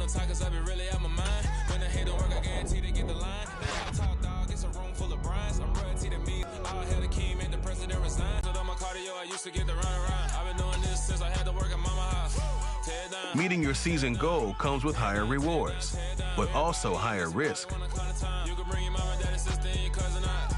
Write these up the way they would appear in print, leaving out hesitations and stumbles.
no talk, cause I be really out my mind. When the hate don't work, I guarantee to get the line. They all talk, dog, it's a room full of brinds. I'm royalty to me. All hell the king, man, the president resigned. So on my cardio, I used to get the run around. I've been doing this since I had to work at mama house. Tear down. Meeting your season goal comes with higher rewards, but also higher risk. You can bring your mama, daddy, sister, and your cousin out.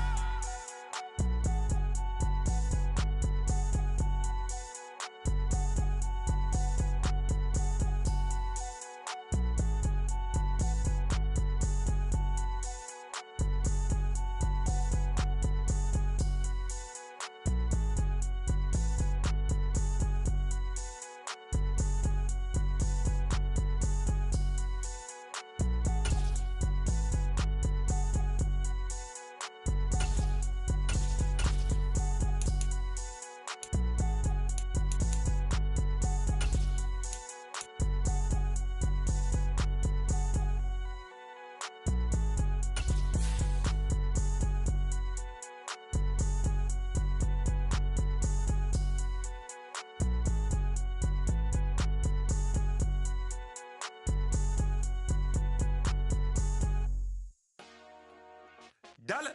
Dollar.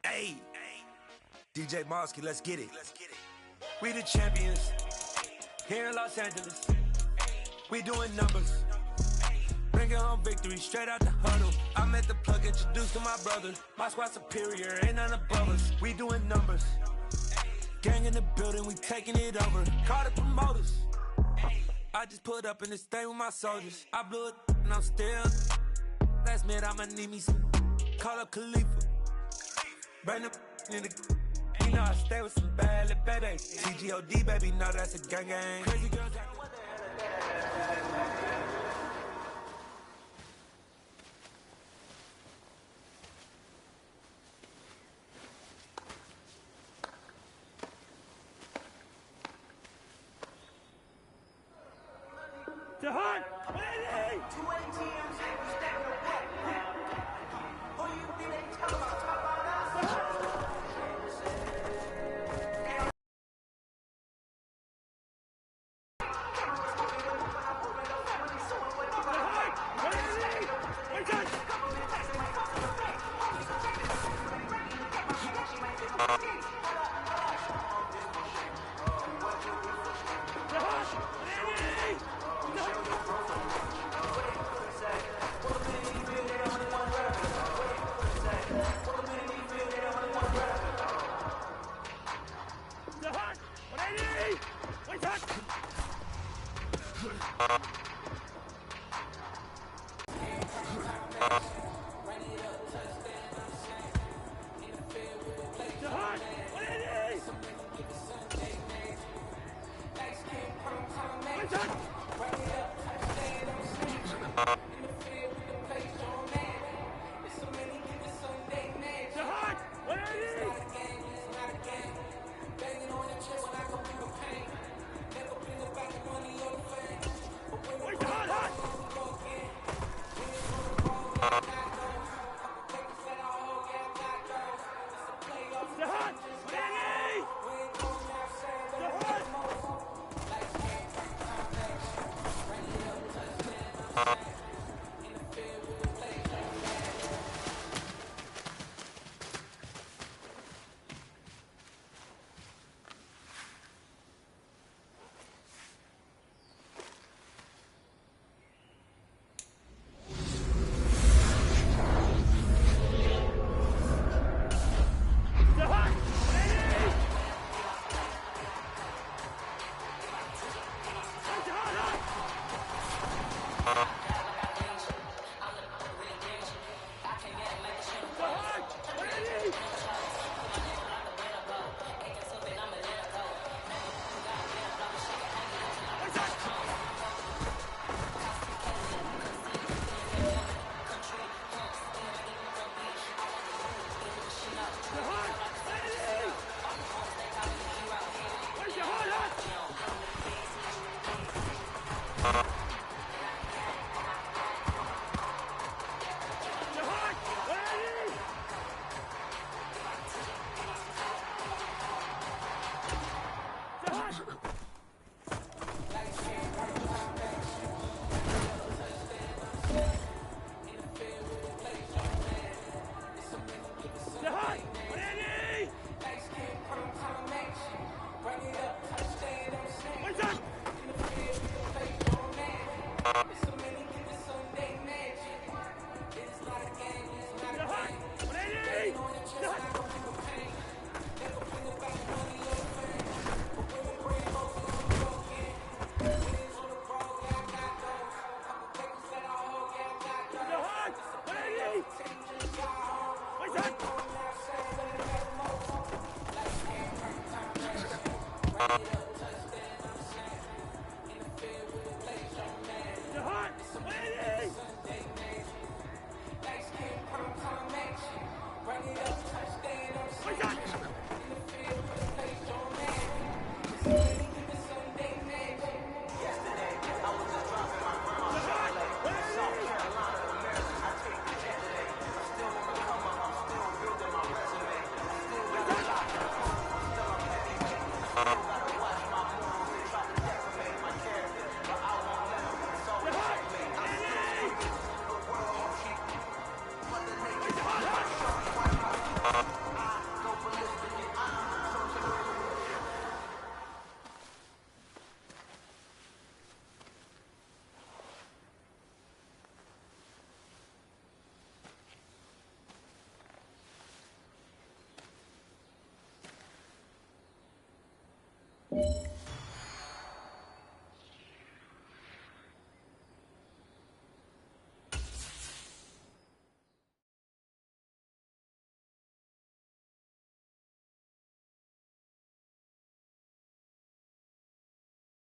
Hey, DJ Mosky, let's get it. We the champions here in Los Angeles. We doing numbers. Bringing home victory straight out the huddle. I'm at the plug, introduced to my brother. My squad superior, ain't none above us. We doing numbers. Gang in the building, we taking it over. Call the promoters. I just put up in this thing with my soldiers. I blew it and I'm still. Last minute, I'ma need me some. Call up Khalifa. Bring the in the. You know I stay with some bad little baby. TGOD, baby, no, that's a gang gang. Crazy girls. To hunt!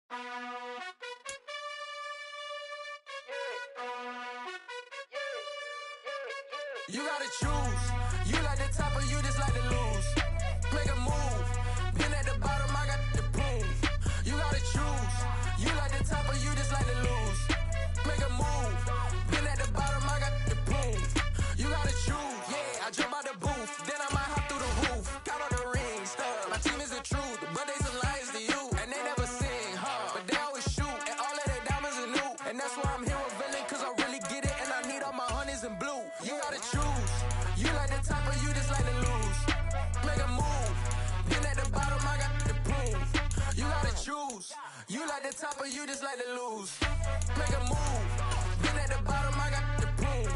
You gotta choose. You like the top or you just like to lose. Make a move. Been at the bottom, I got the prove. You gotta choose. You like the top or you just like to lose. Make a move. Been at the bottom, I got the prove. You gotta choose. Yeah, I jump out the booth. Then I might hop through the roof. Count on the rings. My team is the truth, but they some liars to you. And they never sing, but they always shoot. And all of their diamonds are new. And that's why I'm here with villain, cause I really get it. And I need all my honeys in blue. You gotta choose. You like the top or you just like to lose. Make a move. Been at the bottom, I got the proof. You gotta choose. You like the top or you just like to lose. Make a move. Been at the bottom, I got the proof.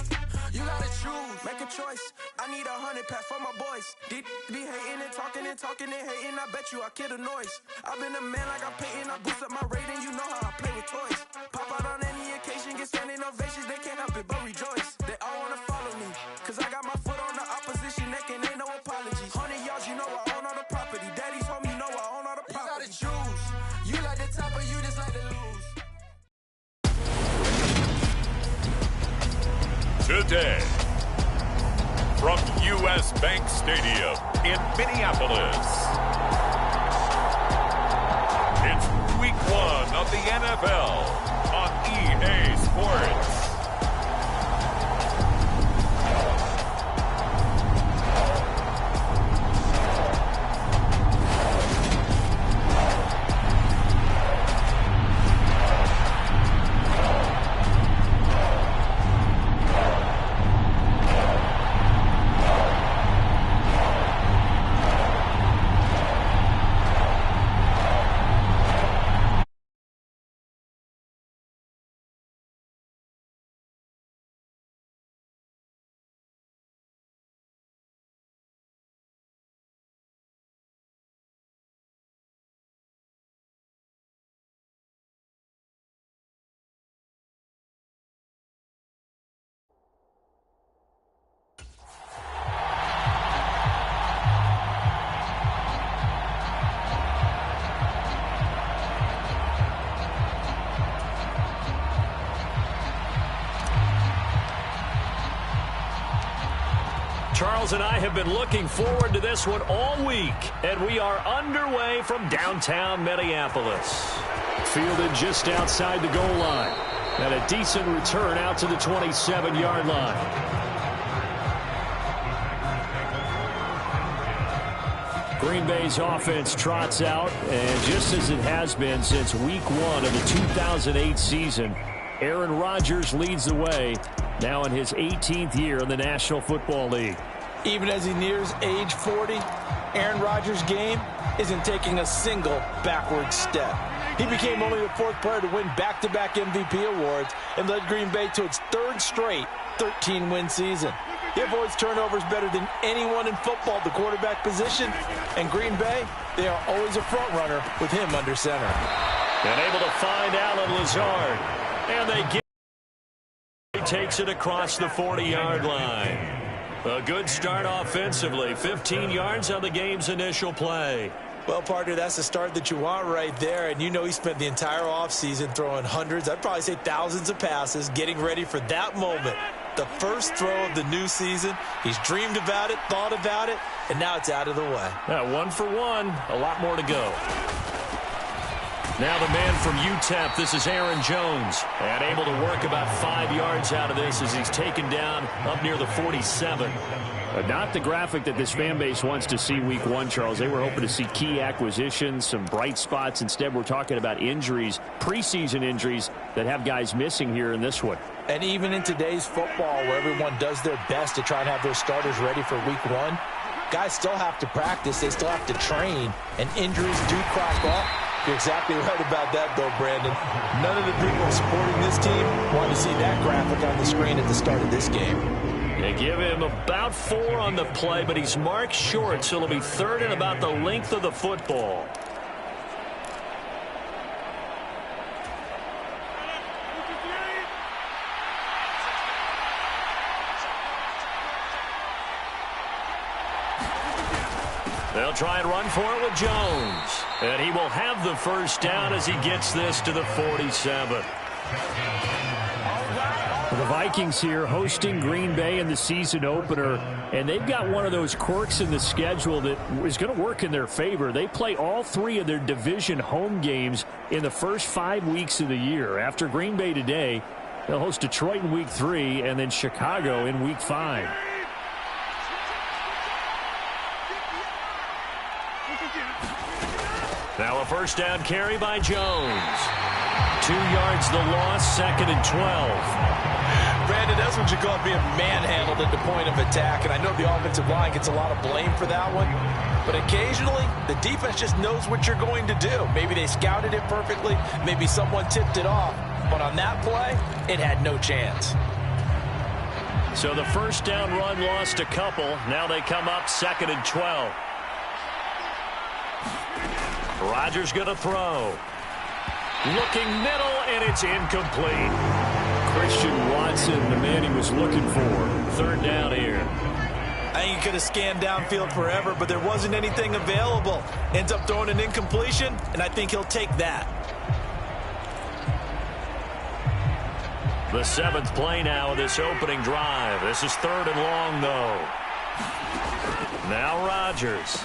You gotta choose. Make a choice. I need 100 pack for my boys. Deep be hating and talking and hating. I bet you I kill the noise. I've been a man like I'm Peyton. I boost up my rating. You know how I play with toys. Pop out on any occasion, get standing ovations. They can't help it but rejoice. They all wanna follow me, cause I got my foot on the opposition neck and ain't no apologies. 100 yards, you know I own all the property. Daddy's home, you know I own all the property. You gotta choose. You like the top or you just like to lose. Today, from U.S. Bank Stadium in Minneapolis, it's Week 1 of the NFL on EA Sports. Charles and I have been looking forward to this one all week, and we are underway from downtown Minneapolis. Fielded just outside the goal line, and a decent return out to the 27-yard line. Green Bay's offense trots out, and just as it has been since Week 1 of the 2008 season, Aaron Rodgers leads the way, now in his 18th year in the National Football League. Even as he nears age 40, Aaron Rodgers' game isn't taking a single backward step. He became only the fourth player to win back-to-back MVP awards and led Green Bay to its third straight 13-win season. He avoids turnovers better than anyone in football at the quarterback position, and Green Bay, they are always a front runner with him under center. And able to find Allen Lazard, and they get. He takes it across the 40-yard line. A good start offensively, 15 yards on the game's initial play. Well, partner, that's the start that you want right there, and you know he spent the entire offseason throwing hundreds, I'd probably say thousands of passes, getting ready for that moment. The first throw of the new season. He's dreamed about it, thought about it, and now it's out of the way. Yeah, 1 for 1, a lot more to go. Now the man from UTEP, this is Aaron Jones, and able to work about 5 yards out of this as he's taken down up near the 47. Not the graphic that this fan base wants to see Week 1, Charles. They were hoping to see key acquisitions, some bright spots. Instead, we're talking about injuries, preseason injuries that have guys missing here in this one. And even in today's football, where everyone does their best to try and have their starters ready for Week 1, guys still have to practice. They still have to train, and injuries do crop up. You're exactly right about that, though, Brandon. None of the people supporting this team want to see that graphic on the screen at the start of this game. They give him about 4 on the play, but he's marked short, so it'll be third and about the length of the football. They'll They'll try and run for it with Jones. And he will have the first down as he gets this to the 47. The Vikings here hosting Green Bay in the season opener, and they've got one of those quirks in the schedule that is going to work in their favor. They play all 3 of their division home games in the first 5 weeks of the year. After Green Bay today, they'll host Detroit in week 3 and then Chicago in week 5. Now a first down carry by Jones. 2 yards the loss, 2nd and 12. Brandon, that's what you call being manhandled at the point of attack. And I know the offensive line gets a lot of blame for that one. But occasionally, the defense just knows what you're going to do. Maybe they scouted it perfectly. Maybe someone tipped it off. But on that play, it had no chance. So the first down run lost a couple. Now they come up 2nd and 12. Rodgers going to throw. Looking middle, and it's incomplete. Christian Watson, the man he was looking for. 3rd down here. I think he could have scanned downfield forever, but there wasn't anything available. Ends up throwing an incompletion, and I think he'll take that. The 7th play now of this opening drive. This is 3rd and long, though. Now Rodgers.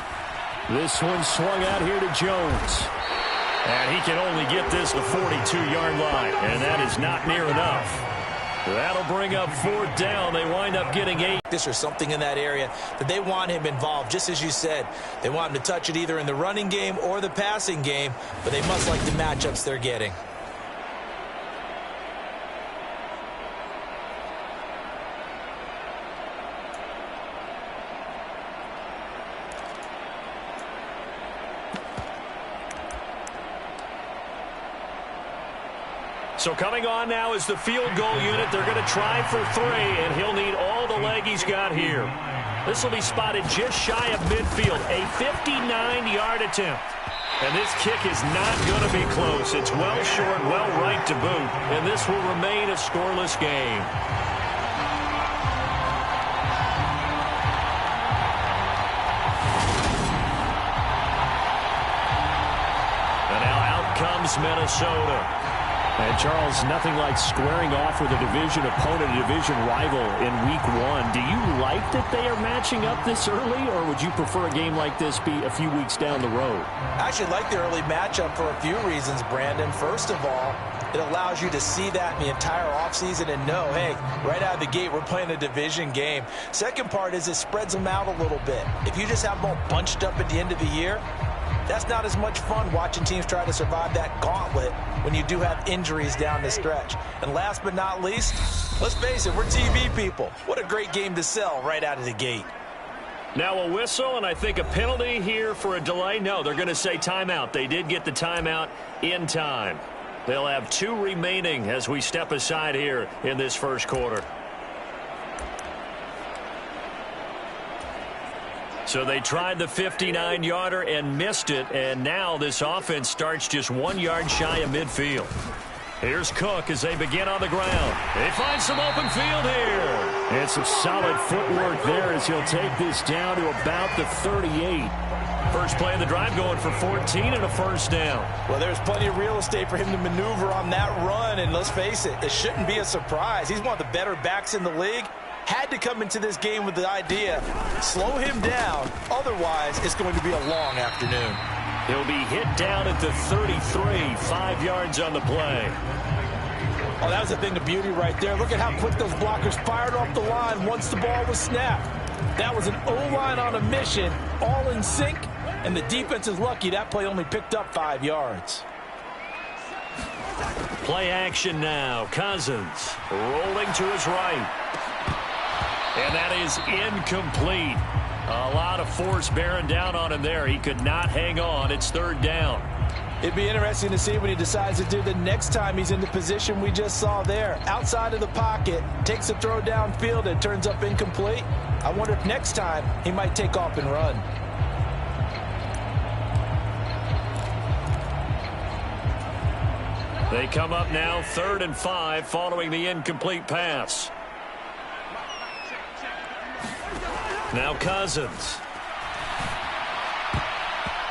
This one swung out here to Jones. And he can only get this to the 42-yard line, and that is not near enough. That'll bring up 4th down. They wind up getting 8. Or something in that area that they want him involved, just as you said. They want him to touch it either in the running game or the passing game, but they must like the matchups they're getting. So coming on now is the field goal unit. They're going to try for 3, and he'll need all the leg he's got here. This will be spotted just shy of midfield, a 59-yard attempt. And this kick is not going to be close. It's well short, well right to boot, and this will remain a scoreless game. And now out comes Minnesota. And, Charles, nothing like squaring off with a division opponent, a division rival in week 1. Do you like that they are matching up this early, or would you prefer a game like this be a few weeks down the road? I actually like the early matchup for a few reasons, Brandon. First of all, it allows you to see that in the entire offseason and know, hey, right out of the gate, we're playing a division game. Second part is it spreads them out a little bit. If you just have them all bunched up at the end of the year, that's not as much fun watching teams try to survive that gauntlet when you do have injuries down the stretch. And last but not least, let's face it, we're TV people. What a great game to sell right out of the gate. Now a whistle, and I think a penalty here for a delay. No, they're going to say timeout. They did get the timeout in time. They'll have 2 remaining as we step aside here in this first quarter. So they tried the 59-yarder and missed it, and now this offense starts just 1 yard shy of midfield. Here's Cook as they begin on the ground. They find some open field here. And some solid footwork there as he'll take this down to about the 38. First play of the drive going for 14 and a first down. Well, there's plenty of real estate for him to maneuver on that run, and let's face it, it shouldn't be a surprise. He's one of the better backs in the league. Had to come into this game with the idea, slow him down, otherwise it's going to be a long afternoon. He'll be hit down at the 33, 5 yards on the play. Oh, that was a thing of beauty right there. Look at how quick those blockers fired off the line once the ball was snapped. That was an O-line on a mission, all in sync, and the defense is lucky that play only picked up 5 yards. Play action now. Cousins rolling to his right. And that is incomplete. A lot of force bearing down on him there. He could not hang on. It's 3rd down. It'd be interesting to see what he decides to do the next time he's in the position we just saw there. Outside of the pocket, takes a throw downfield and turns up incomplete. I wonder if next time he might take off and run. They come up now 3rd and 5 following the incomplete pass. Now Cousins.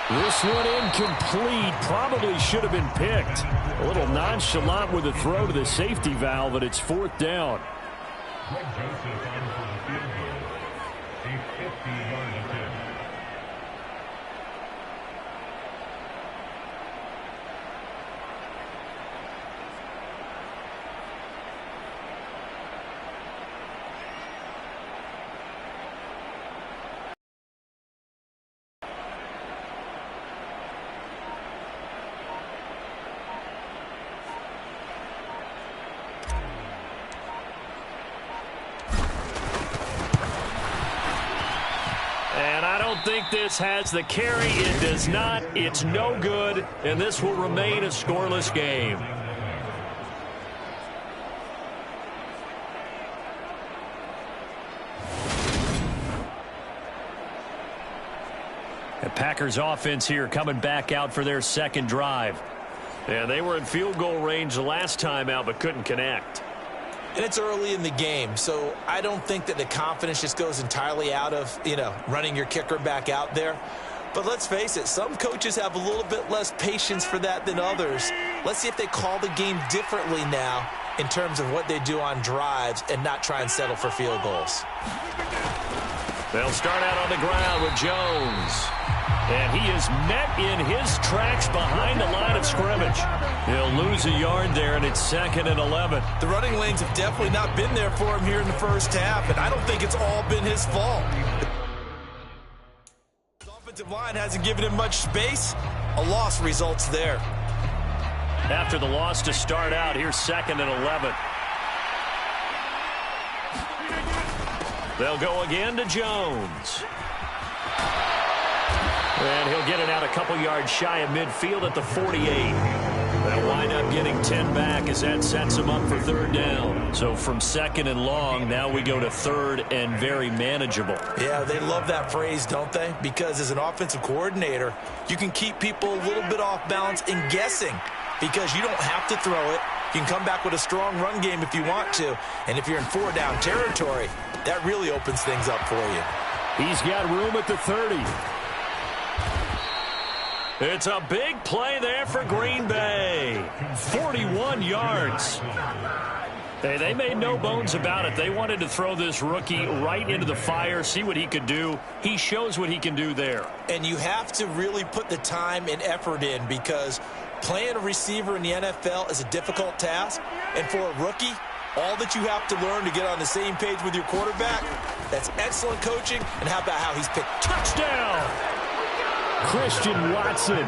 This one incomplete. Probably should have been picked. A little nonchalant with a throw to the safety valve, but it's 4th down. I don't think this has the carry. It does not. It's no good, and this will remain a scoreless game. The Packers offense here coming back out for their second drive. And they were in field goal range the last time out but couldn't connect. And it's early in the game, so I don't think that the confidence just goes entirely out of, running your kicker back out there. But let's face it, some coaches have a little bit less patience for that than others. Let's see if they call the game differently now in terms of what they do on drives and not try and settle for field goals. They'll start out on the ground with Jones. And he is met in his tracks behind the line of scrimmage. He'll lose a yard there, and it's 2nd and 11. The running lanes have definitely not been there for him here in the first half, and I don't think it's all been his fault. The offensive line hasn't given him much space. A loss results there. After the loss to start out, here's 2nd and 11. They'll go again to Jones. And he'll get it out a couple yards shy of midfield at the 48. They'll wind up getting 10 back as that sets him up for 3rd down. So from 2nd and long, now we go to 3rd and very manageable. Yeah, they love that phrase, don't they? Because as an offensive coordinator, you can keep people a little bit off balance and guessing because you don't have to throw it. You can come back with a strong run game if you want to. And if you're in 4-down territory, that really opens things up for you. He's got room at the 30. It's a big play there for Green Bay. 41 yards. Hey, they made no bones about it. They wanted to throw this rookie right into the fire, see what he could do. He shows what he can do there. And you have to really put the time and effort in because playing a receiver in the NFL is a difficult task. And for a rookie, all that you have to learn to get on the same page with your quarterback, that's excellent coaching. And how about how he's picked? Touchdown! Christian Watson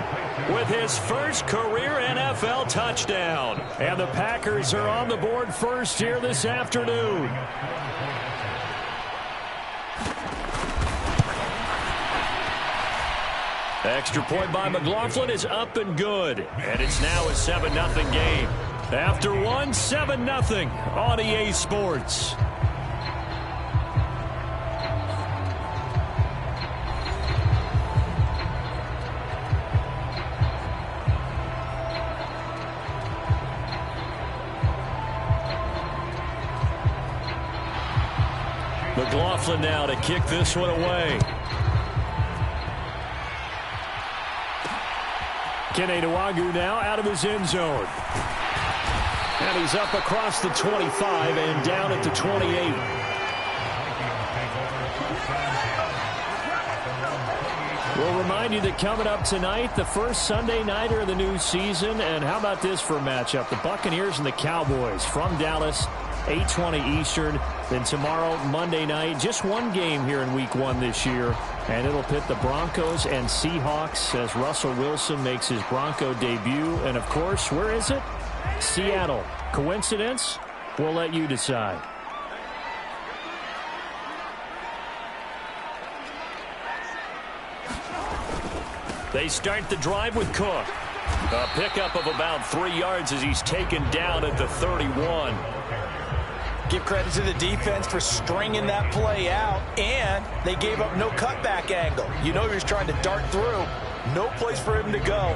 with his first career NFL touchdown. And the Packers are on the board first here this afternoon. Extra point by McLaughlin is up and good. And it's now a 7-0 game. After one, 7-0 on EA Sports. McLaughlin now to kick this one away. G3ttaV-est617's now out of his end zone. And he's up across the 25 and down at the 28. We'll remind you that coming up tonight, the first Sunday nighter of the new season. And how about this for a matchup? The Buccaneers and the Cowboys from Dallas, 8:20 Eastern. Then tomorrow, Monday night, just one game here in Week 1 this year. And it'll pit the Broncos and Seahawks as Russell Wilson makes his Bronco debut. And, of course, where is it? Seattle. Coincidence? We'll let you decide. They start the drive with Cook. A pickup of about 3 yards as he's taken down at the 31. Give credit to the defense for stringing that play out, and they gave up no cutback angle. You know he was trying to dart through. No place for him to go.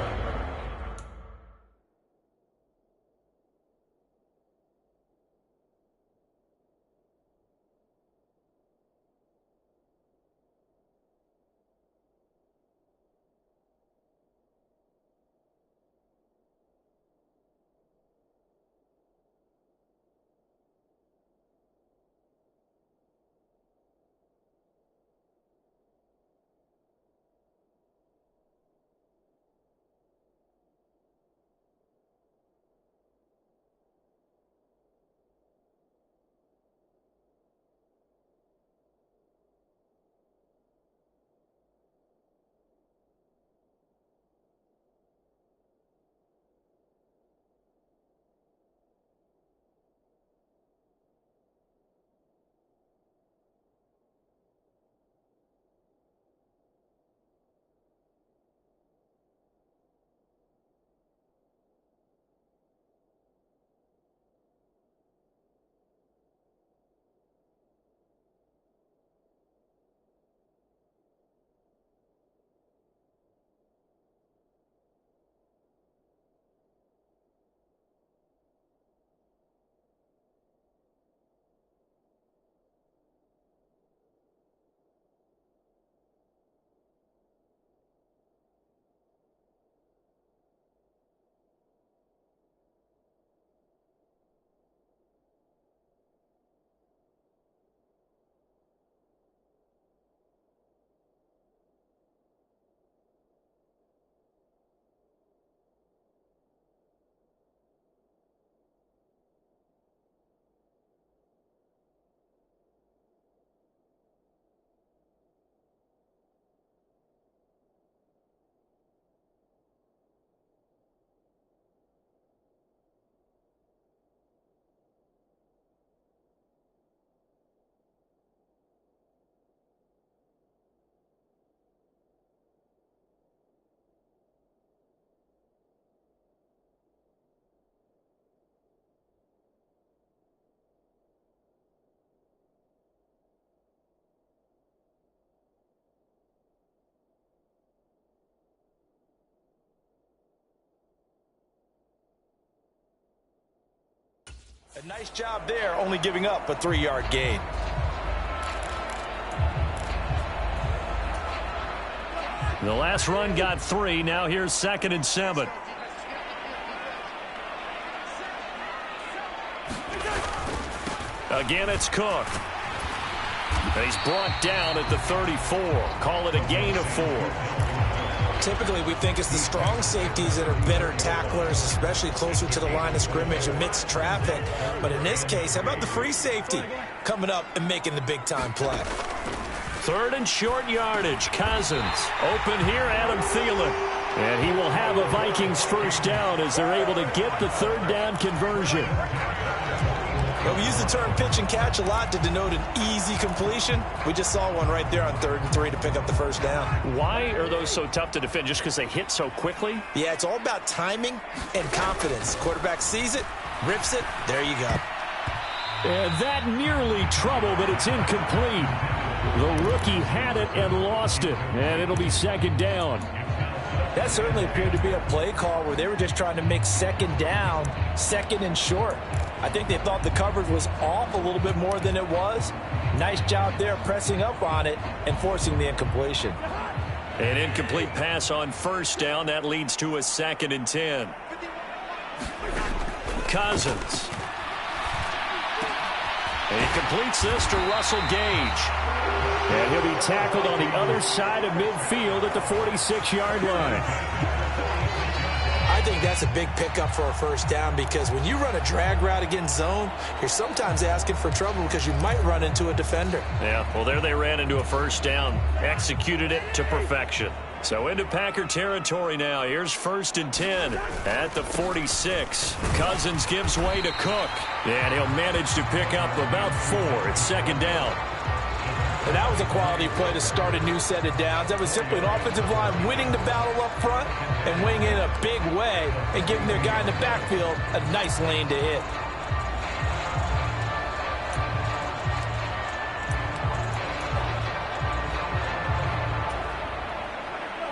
A nice job there, only giving up a 3-yard gain. The last run got 3. Now here's 2nd and 7. Again, it's Cook. And he's brought down at the 34. Call it a gain of 4. Typically, we think it's the strong safeties that are better tacklers, especially closer to the line of scrimmage amidst traffic. But in this case, how about the free safety coming up and making the big-time play? 3rd and short yardage. Cousins. Open here, Adam Thielen. And he will have a Vikings first down as they're able to get the 3rd down conversion. Well, we use the term pitch and catch a lot to denote an easy completion. We just saw one right there on 3rd and 3 to pick up the first down. Why are those so tough to defend? Just because they hit so quickly? Yeah, it's all about timing and confidence. Quarterback sees it, rips it, there you go. And that nearly trouble, but it's incomplete. The rookie had it and lost it, and it'll be 2nd down. That certainly appeared to be a play call where they were just trying to make 2nd down, 2nd and short. I think they thought the coverage was off a little bit more than it was. Nice job there pressing up on it and forcing the incompletion. An incomplete pass on 1st down. That leads to a 2nd and 10. Cousins. And he completes this to Russell Gage. And he'll be tackled on the other side of midfield at the 46-yard line. I think that's a big pickup for a first down because when you run a drag route against zone, you're sometimes asking for trouble because you might run into a defender. Yeah, well, there they ran into a first down, executed it to perfection. So into Packer territory now. Here's 1st and 10 at the 46. Cousins gives way to Cook, and he'll manage to pick up about 4. It's 2nd down. And that was a quality play to start a new set of downs. That was simply an offensive line winning the battle up front and winning in a big way and giving their guy in the backfield a nice lane to hit.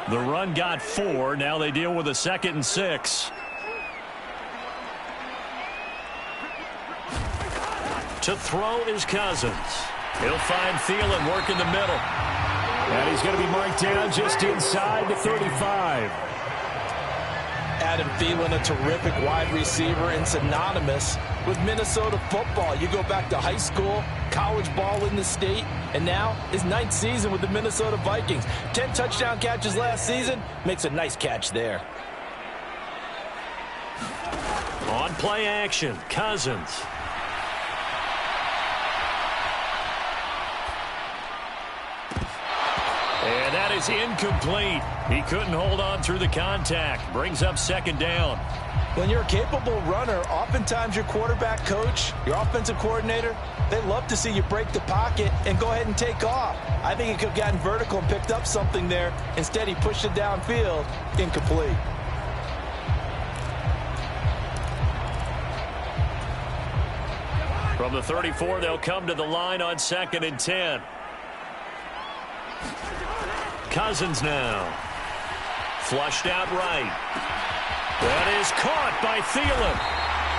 The run got 4. Now they deal with a 2nd and 6. To throw is Cousins. He'll find Thielen working the middle. And he's going to be marked down just inside the 35. Adam Thielen, a terrific wide receiver and synonymous with Minnesota football. You go back to high school, college ball in the state, and now his 9th season with the Minnesota Vikings. 10 touchdown catches last season, makes a nice catch there. On play action, Cousins. And that is incomplete. He couldn't hold on through the contact. Brings up 2nd down. When you're a capable runner, oftentimes your quarterback coach, your offensive coordinator, they love to see you break the pocket and go ahead and take off. I think he could have gotten vertical and picked up something there. Instead, he pushed it downfield, incomplete. From the 34, they'll come to the line on 2nd and 10. Cousins now. Flushed out right. That is caught by Thielen.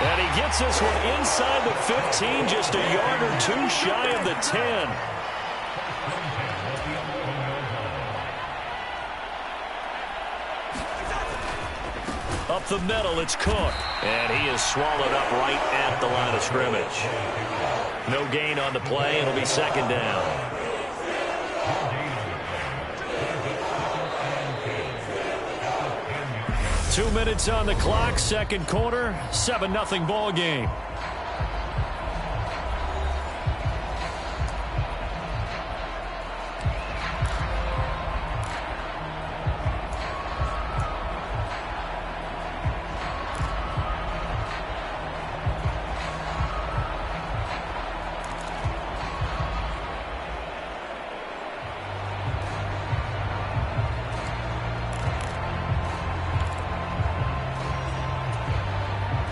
And he gets this one inside the 15, just a yard or 2 shy of the 10. Up the middle, it's Cook. And he is swallowed up right at the line of scrimmage. No gain on the play. It'll be 2nd down. Two minutes on the clock, 2nd quarter, 7-0 ball game.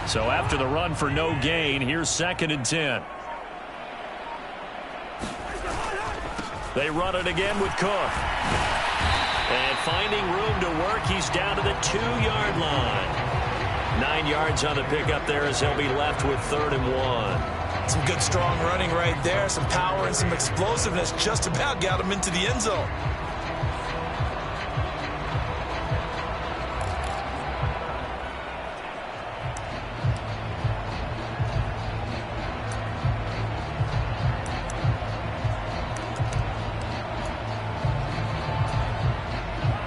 So after the run for no gain, here's 2nd and 10. They run it again with Cook. And finding room to work, he's down to the 2-yard line. 9 yards on the pickup there as he'll be left with 3rd and 1. Some good, strong running right there. Some power and some explosiveness just about got him into the end zone.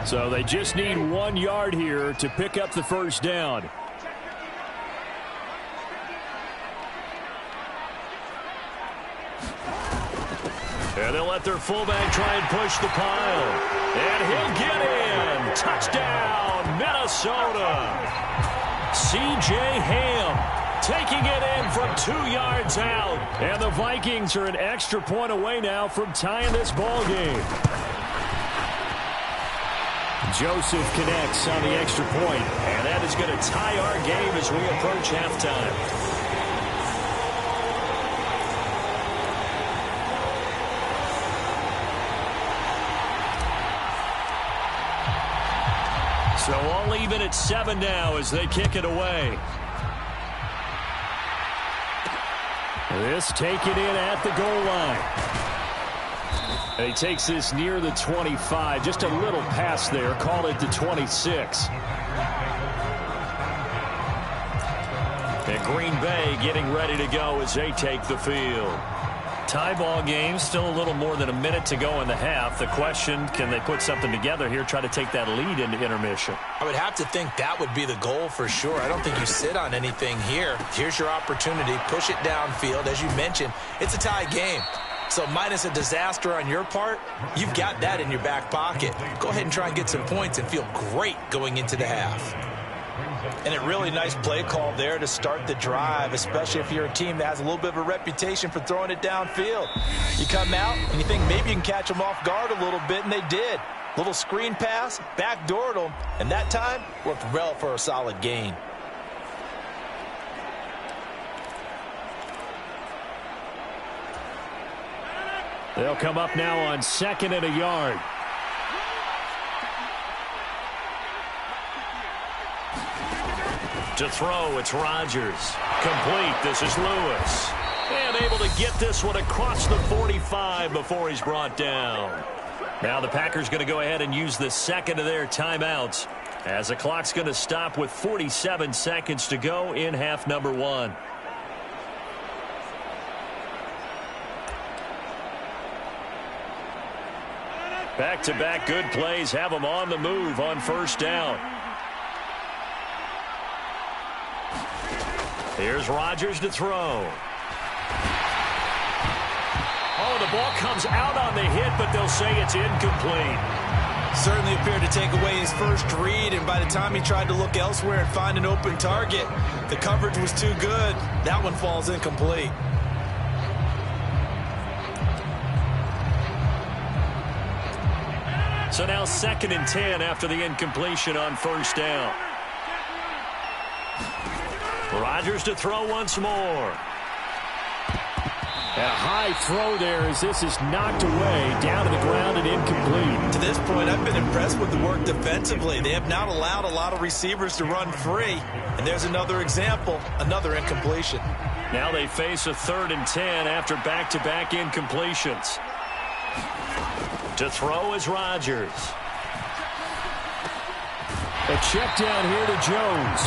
So they just need 1 yard here to pick up the first down. And they'll let their fullback try and push the pile. And he'll get in. Touchdown, Minnesota. C.J. Ham taking it in from 2 yards out. And the Vikings are an extra point away now from tying this ball game. Joseph connects on the extra point, and that is going to tie our game as we approach halftime. So all even at 7 now as they kick it away. This taken in at the goal line. And he takes this near the 25. Just a little pass there. Call it the 26. And Green Bay getting ready to go as they take the field. Tie ball game. Still a little more than a minute to go in the half. The question, can they put something together here, try to take that lead into intermission? I would have to think that would be the goal for sure. I don't think you sit on anything here. Here's your opportunity. Push it downfield. As you mentioned, it's a tie game. So minus a disaster on your part, you've got that in your back pocket. Go ahead and try and get some points and feel great going into the half. And a really nice play call there to start the drive, especially if you're a team that has a little bit of a reputation for throwing it downfield. You come out and you think maybe you can catch them off guard a little bit, and they did. Little screen pass, backdoored them, and that time worked well for a solid gain. They'll come up now on 2nd and a yard. To throw, it's Rodgers. Complete, this is Lewis. And able to get this one across the 45 before he's brought down. Now the Packers going to go ahead and use the second of their timeouts as the clock's going to stop with 47 seconds to go in half number 1. Back-to-back good plays have them on the move on first down. Here's Rodgers to throw. Oh, the ball comes out on the hit, but they'll say it's incomplete. Certainly appeared to take away his first read, and by the time he tried to look elsewhere and find an open target, the coverage was too good. That one falls incomplete. So now 2nd and 10 after the incompletion on first down. Rodgers to throw once more. And a high throw there as this is knocked away, down to the ground and incomplete. To this point, I've been impressed with the work defensively. They have not allowed a lot of receivers to run free. And there's another example, another incompletion. Now they face a 3rd and 10 after back-to-back incompletions. To throw is Rodgers. A check down here to Jones.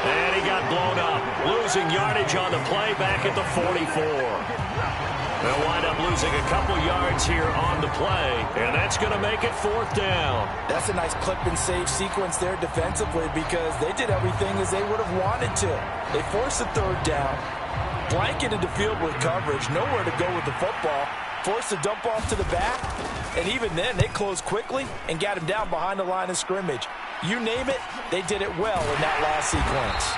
And he got blown up. Losing yardage on the play back at the 44. They'll wind up losing a couple yards here on the play. And that's going to make it 4th down. That's a nice clip and save sequence there defensively because they did everything as they would have wanted to. They forced the 3rd down, blanketed the field with coverage, nowhere to go with the football, forced to dump off to the back, and even then they closed quickly and got him down behind the line of scrimmage. You name it, they did it well in that last sequence.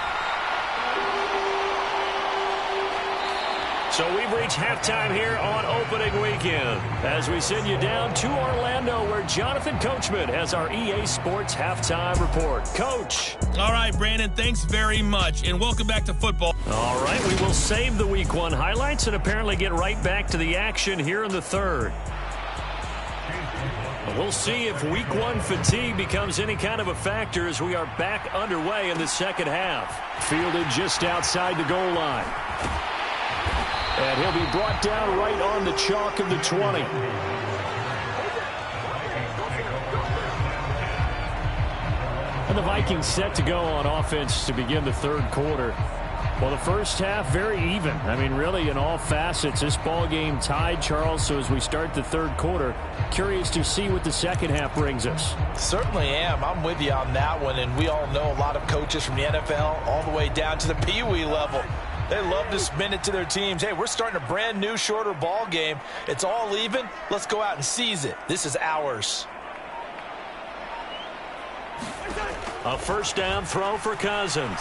So we've reached halftime here on opening weekend as we send you down to Orlando where Jonathan Coachman has our EA Sports halftime report. Coach. All right, Brandon, thanks very much, and welcome back to football. All right, we will save the Week 1 highlights and apparently get right back to the action here in the 3rd. We'll see if week one fatigue becomes any kind of a factor as we are back underway in the second half. Fielded just outside the goal line. And he'll be brought down right on the chalk of the 20. And the Vikings set to go on offense to begin the third quarter. Well, the first half, very even. I mean, really, in all facets, this ball game tied, Charles. So as we start the third quarter, curious to see what the second half brings us. Certainly am. I'm with you on that one. And we all know a lot of coaches from the NFL all the way down to the Pee-wee level. They love to spin it to their teams. Hey, we're starting a brand new, shorter ball game. It's all even. Let's go out and seize it. This is ours. A first down throw for Cousins.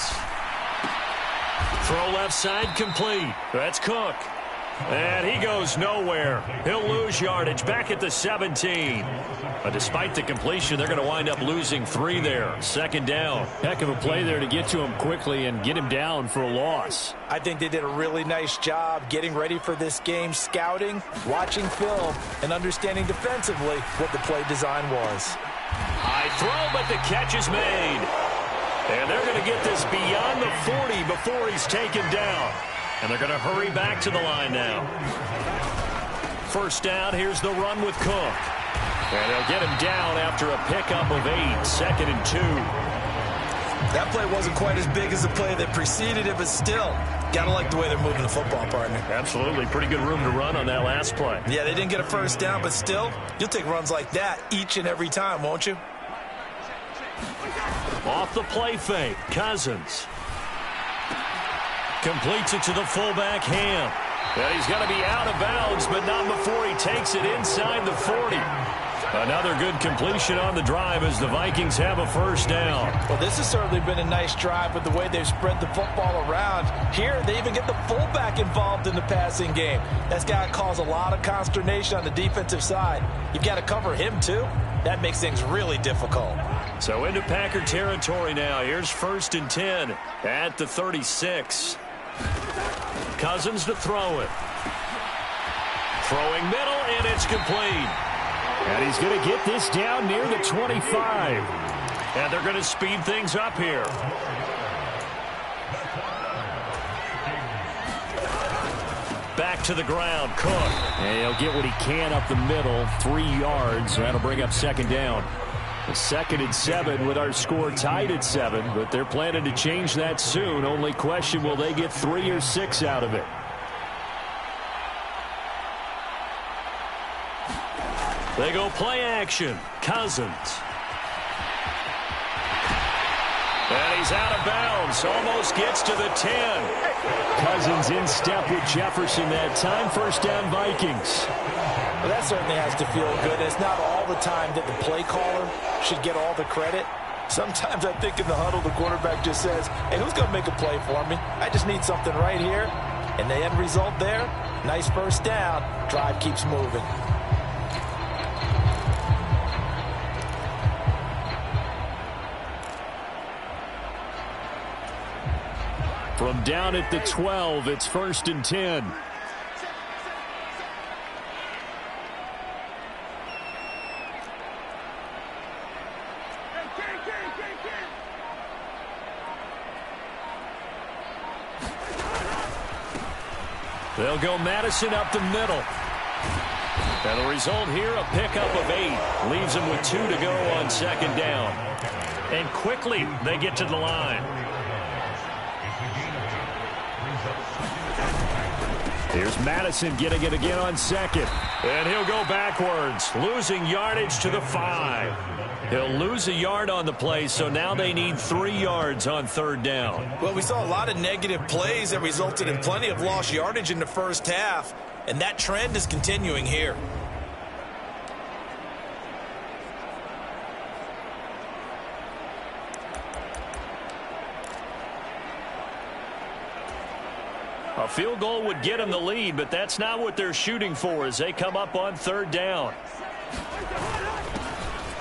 Throw left side complete. That's Cook. And he goes nowhere. He'll lose yardage back at the 17. But despite the completion, they're going to wind up losing 3 there. Second down. Heck of a play there to get to him quickly and get him down for a loss. I think they did a really nice job getting ready for this game, scouting, watching film, and understanding defensively what the play design was. High throw, but the catch is made. And they're going to get this beyond the 40 before he's taken down. And they're going to hurry back to the line now. First down, here's the run with Cook. And they'll get him down after a pickup of 8, second and 2. That play wasn't quite as big as the play that preceded it, but still, got to like the way they're moving the football, partner. Absolutely. Pretty good room to run on that last play. Yeah, they didn't get a first down, but still, you'll take runs like that each and every time, won't you? Off the play fake, Cousins. Completes it to the fullback, Ham. And he's going to be out of bounds, but not before he takes it inside the 40. Another good completion on the drive as the Vikings have a first down. Well, this has certainly been a nice drive with the way they've spread the football around. Here, they even get the fullback involved in the passing game. That's got to cause a lot of consternation on the defensive side. You've got to cover him, too. That makes things really difficult. So into Packer territory now. Here's first and 10 at the 36. Cousins to throw it. Throwing middle, and it's complete. And he's going to get this down near the 25. And they're going to speed things up here. Back to the ground, Cook. And he'll get what he can up the middle, 3 yards. That'll bring up second down. A second and 7 with our score tied at 7, but they're planning to change that soon. Only question, will they get 3 or 6 out of it? They go play action. Cousins. And he's out of bounds. Almost gets to the 10. Cousins in step with Jefferson that time. First down, Vikings. Well, that certainly has to feel good. It's not all the time that the play caller should get all the credit. Sometimes I think in the huddle, the quarterback just says, hey, who's going to make a play for me? I just need something right here. And the end result there, nice first down. Drive keeps moving. From down at the 12, it's first and 10. They'll go Madison up the middle. And the result here, a pickup of 8. Leaves them with 2 to go on second down. And quickly, they get to the line. Here's Madison getting it again on second. And he'll go backwards, losing yardage to the 5. He'll lose a yard on the play, so now they need 3 yards on third down. Well, we saw a lot of negative plays that resulted in plenty of lost yardage in the first half, and that trend is continuing here. A field goal would get them the lead, but that's not what they're shooting for as they come up on third down.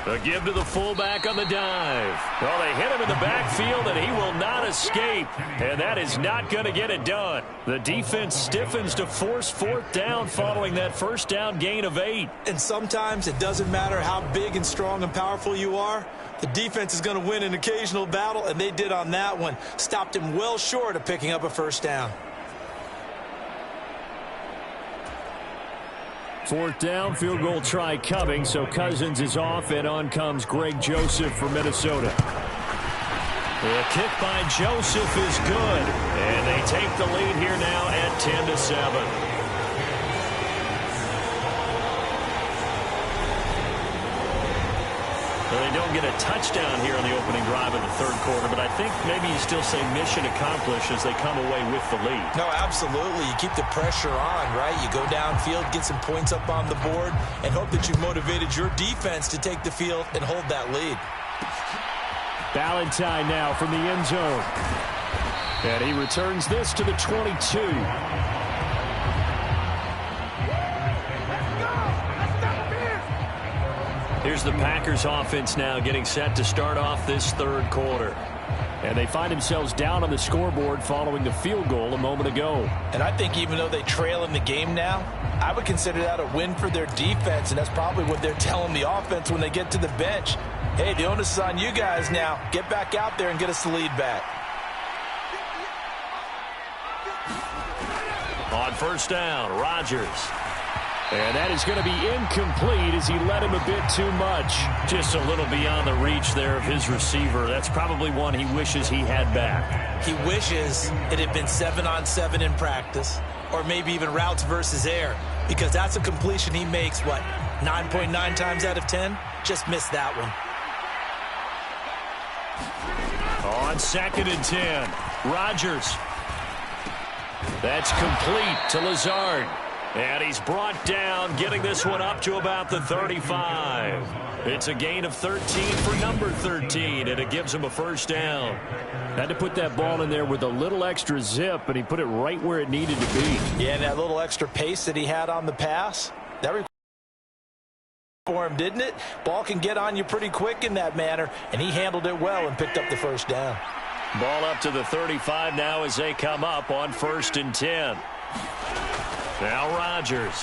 A give to the fullback on the dive. Well, they hit him in the backfield, and he will not escape. And that is not going to get it done. The defense stiffens to force fourth down following that first down gain of 8. And sometimes it doesn't matter how big and strong and powerful you are. The defense is going to win an occasional battle, and they did on that one. Stopped him well short of picking up a first down. Fourth down, field goal try coming, so Cousins is off, and on comes Greg Joseph for Minnesota. The kick by Joseph is good, and they take the lead here now at 10-7. Well, they don't get a touchdown here on the opening drive of the third quarter, but I think maybe you still say mission accomplished as they come away with the lead. No, absolutely. You keep the pressure on, right? You go downfield, get some points up on the board, and hope that you motivated your defense to take the field and hold that lead. Ballantyne now from the end zone. And he returns this to the 22. Here's the Packers offense now getting set to start off this third quarter. And they find themselves down on the scoreboard following the field goal a moment ago. And I think even though they trail in the game now, I would consider that a win for their defense, and that's probably what they're telling the offense when they get to the bench. Hey, the onus is on you guys now. Get back out there and get us the lead back. On first down, Rodgers. And that is going to be incomplete as he led him a bit too much. Just a little beyond the reach there of his receiver. That's probably one he wishes he had back. He wishes it had been 7-on-7 in practice, or maybe even routes versus air, because that's a completion he makes, what, 9.9 times out of 10? Just missed that one. On 2nd and 10, Rodgers. That's complete to Lazard. And he's brought down, getting this one up to about the 35. It's a gain of 13 for number 13, and it gives him a first down. Had to put that ball in there with a little extra zip, and he put it right where it needed to be. Yeah, and that little extra pace that he had on the pass, that for him, didn't it? Ball can get on you pretty quick in that manner, and he handled it well and picked up the first down. Ball up to the 35 now as they come up on 1st and 10. Now Rodgers.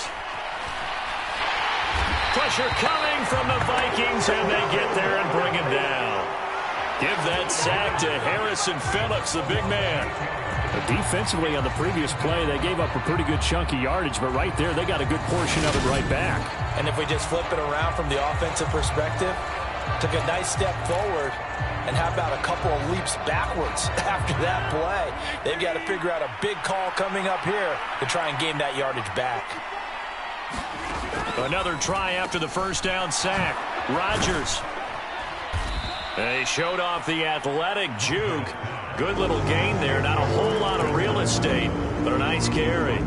Pressure coming from the Vikings, and they get there and bring him down. Give that sack to Harrison Phillips, the big man. But defensively on the previous play, they gave up a pretty good chunk of yardage, but right there, they got a good portion of it right back. And if we just flip it around from the offensive perspective, took a nice step forward, and how about a couple of leaps backwards after that play? They've got to figure out a big call coming up here to try and gain that yardage back. Another try after the first down sack. Rodgers. They showed off the athletic juke. Good little gain there. Not a whole lot of real estate, but a nice carry.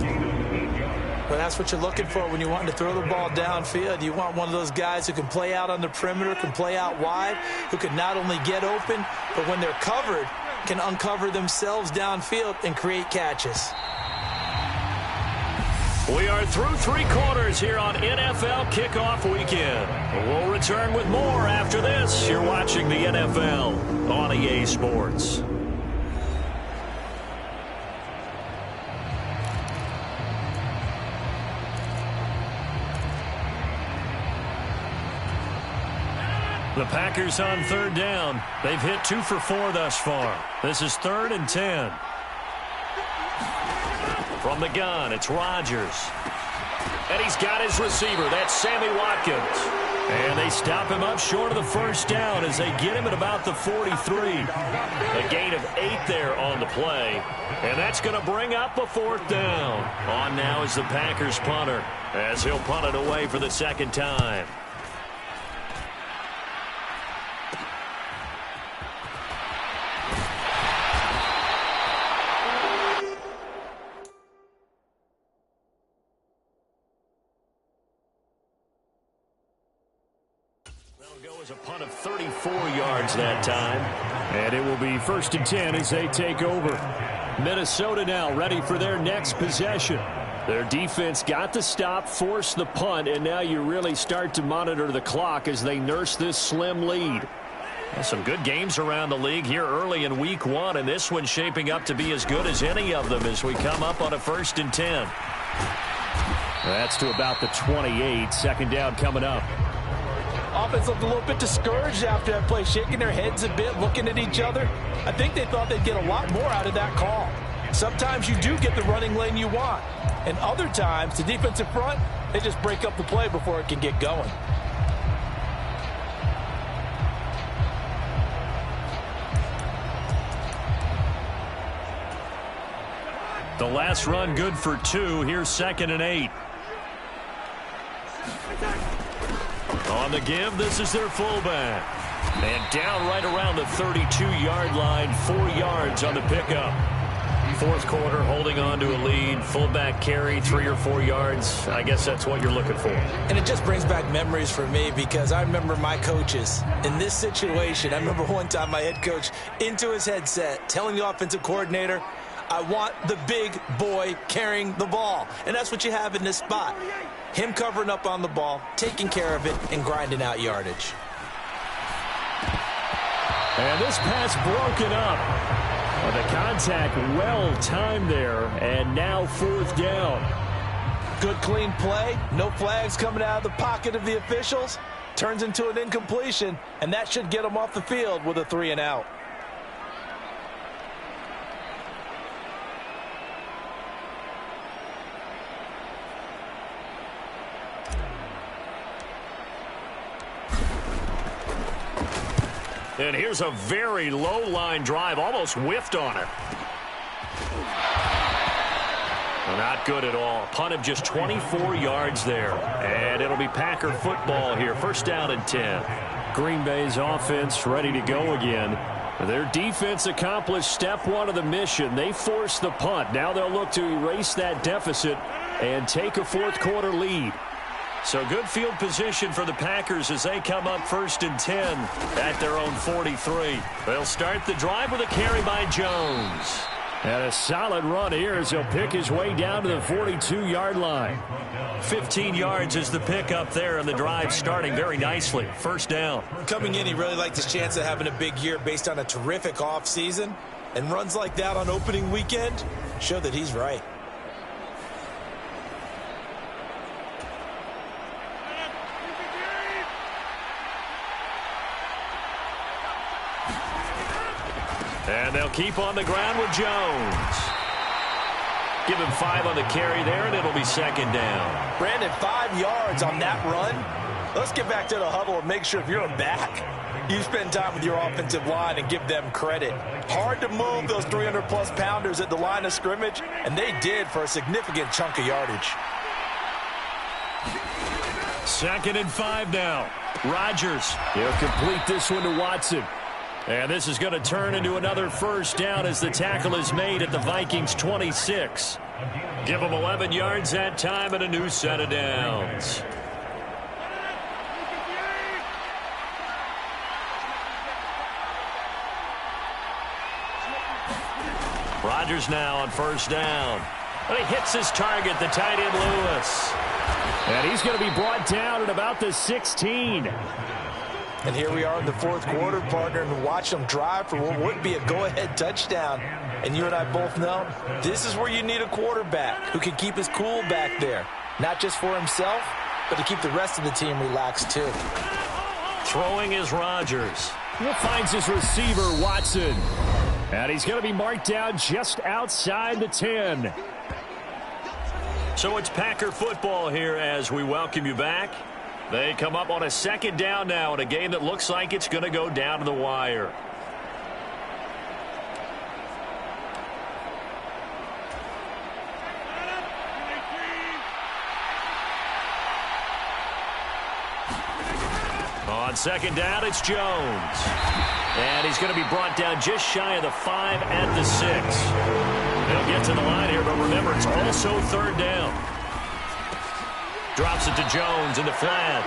Well, that's what you're looking for when you want to throw the ball downfield. You want one of those guys who can play out on the perimeter, can play out wide, who can not only get open, but when they're covered, can uncover themselves downfield and create catches. We are through 3 quarters here on NFL Kickoff Weekend. We'll return with more after this. You're watching the NFL on EA Sports. The Packers on 3rd down. They've hit 2 for 4 thus far. This is 3rd and 10. From the gun, it's Rodgers. And he's got his receiver. That's Sammy Watkins. And they stop him up short of the first down as they get him at about the 43. A gain of 8 there on the play. And that's going to bring up a 4th down. On now is the Packers punter as he'll punt it away for the 2nd time. Was a punt of 34 yards that time. And it will be 1st and 10 as they take over. Minnesota now ready for their next possession. Their defense got the stop, forced the punt, and now you really start to monitor the clock as they nurse this slim lead. Well, some good games around the league here early in week 1, and this one's shaping up to be as good as any of them as we come up on a 1st and 10. That's to about the 28. 2nd down coming up. Offense looked a little bit discouraged after that play, shaking their heads a bit, looking at each other. I think they thought they'd get a lot more out of that call. Sometimes you do get the running lane you want, and other times the defensive front, they just break up the play before it can get going. The last run good for 2. Here's 2nd and 8. On the give, this is their fullback. And down right around the 32-yard line, 4 yards on the pickup. 4th quarter, holding on to a lead. Fullback carry, 3 or 4 yards. I guess that's what you're looking for. And it just brings back memories for me because I remember my coaches in this situation. I remember one time my head coach into his headset telling the offensive coordinator, I want the big boy carrying the ball. And that's what you have in this spot. Him covering up on the ball, taking care of it, and grinding out yardage. And this pass broken up. Well, the contact well timed there, and now 4th down. Good clean play, no flags coming out of the pocket of the officials. Turns into an incompletion, and that should get them off the field with a 3 and out. And here's a very low line drive, almost whiffed on it. Well, not good at all. Punt of just 24 yards there. And it'll be Packer football here. 1st down and 10. Green Bay's offense ready to go again. Their defense accomplished step 1 of the mission. They forced the punt. Now they'll look to erase that deficit and take a 4th quarter lead. So good field position for the Packers as they come up 1st and 10 at their own 43. They'll start the drive with a carry by Jones. And a solid run here as he'll pick his way down to the 42-yard line. 15 yards is the pickup there, and the drive starting very nicely. 1st down. Coming in, he really liked his chance of having a big year based on a terrific offseason. And runs like that on opening weekend show that he's right. And they'll keep on the ground with Jones. Give him 5 on the carry there, and it'll be 2nd down. Brandon, 5 yards on that run. Let's get back to the huddle and make sure if you're a back, you spend time with your offensive line and give them credit. Hard to move those 300-plus pounders at the line of scrimmage, and they did for a significant chunk of yardage. 2nd and 5 now. Rodgers. He'll complete this one to Watson. And this is going to turn into another 1st down as the tackle is made at the Vikings' 26. Give them 11 yards that time and a new set of downs. Rodgers now on 1st down. But he hits his target, the tight end Lewis. And he's going to be brought down at about the 16. And here we are in the 4th quarter, partner, and watch them drive for what would be a go-ahead touchdown. And you and I both know this is where you need a quarterback who can keep his cool back there. Not just for himself, but to keep the rest of the team relaxed too. Throwing is Rodgers. He finds his receiver, Watson. And he's going to be marked down just outside the 10. So it's Packer football here as we welcome you back. They come up on a 2nd down now in a game that looks like it's going to go down to the wire. On 2nd down, it's Jones. And he's going to be brought down just shy of the 5 at the 6. They'll get to the line here, but remember, it's also 3rd down. Drops it to Jones in the flat.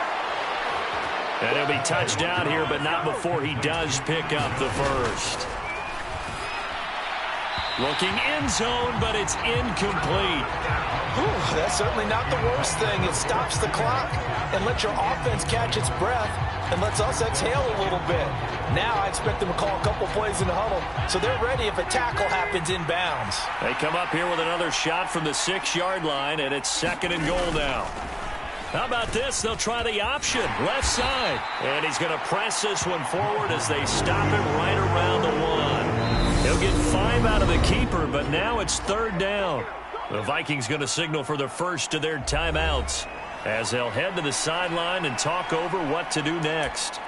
And he'll be touched down here, but not before he does pick up the 1st. Looking end zone, but it's incomplete. Whew, that's certainly not the worst thing. It stops the clock and lets your offense catch its breath and lets us exhale a little bit. Now I expect them to call a couple plays in the huddle, so they're ready if a tackle happens inbounds. They come up here with another shot from the 6-yard line, and it's 2nd and goal now. How about this? They'll try the option, left side. And he's going to press this one forward as they stop him right around the 1. He'll get 5 out of the keeper, but now it's 3rd down. The Vikings going to signal for the first of their timeouts as they'll head to the sideline and talk over what to do next.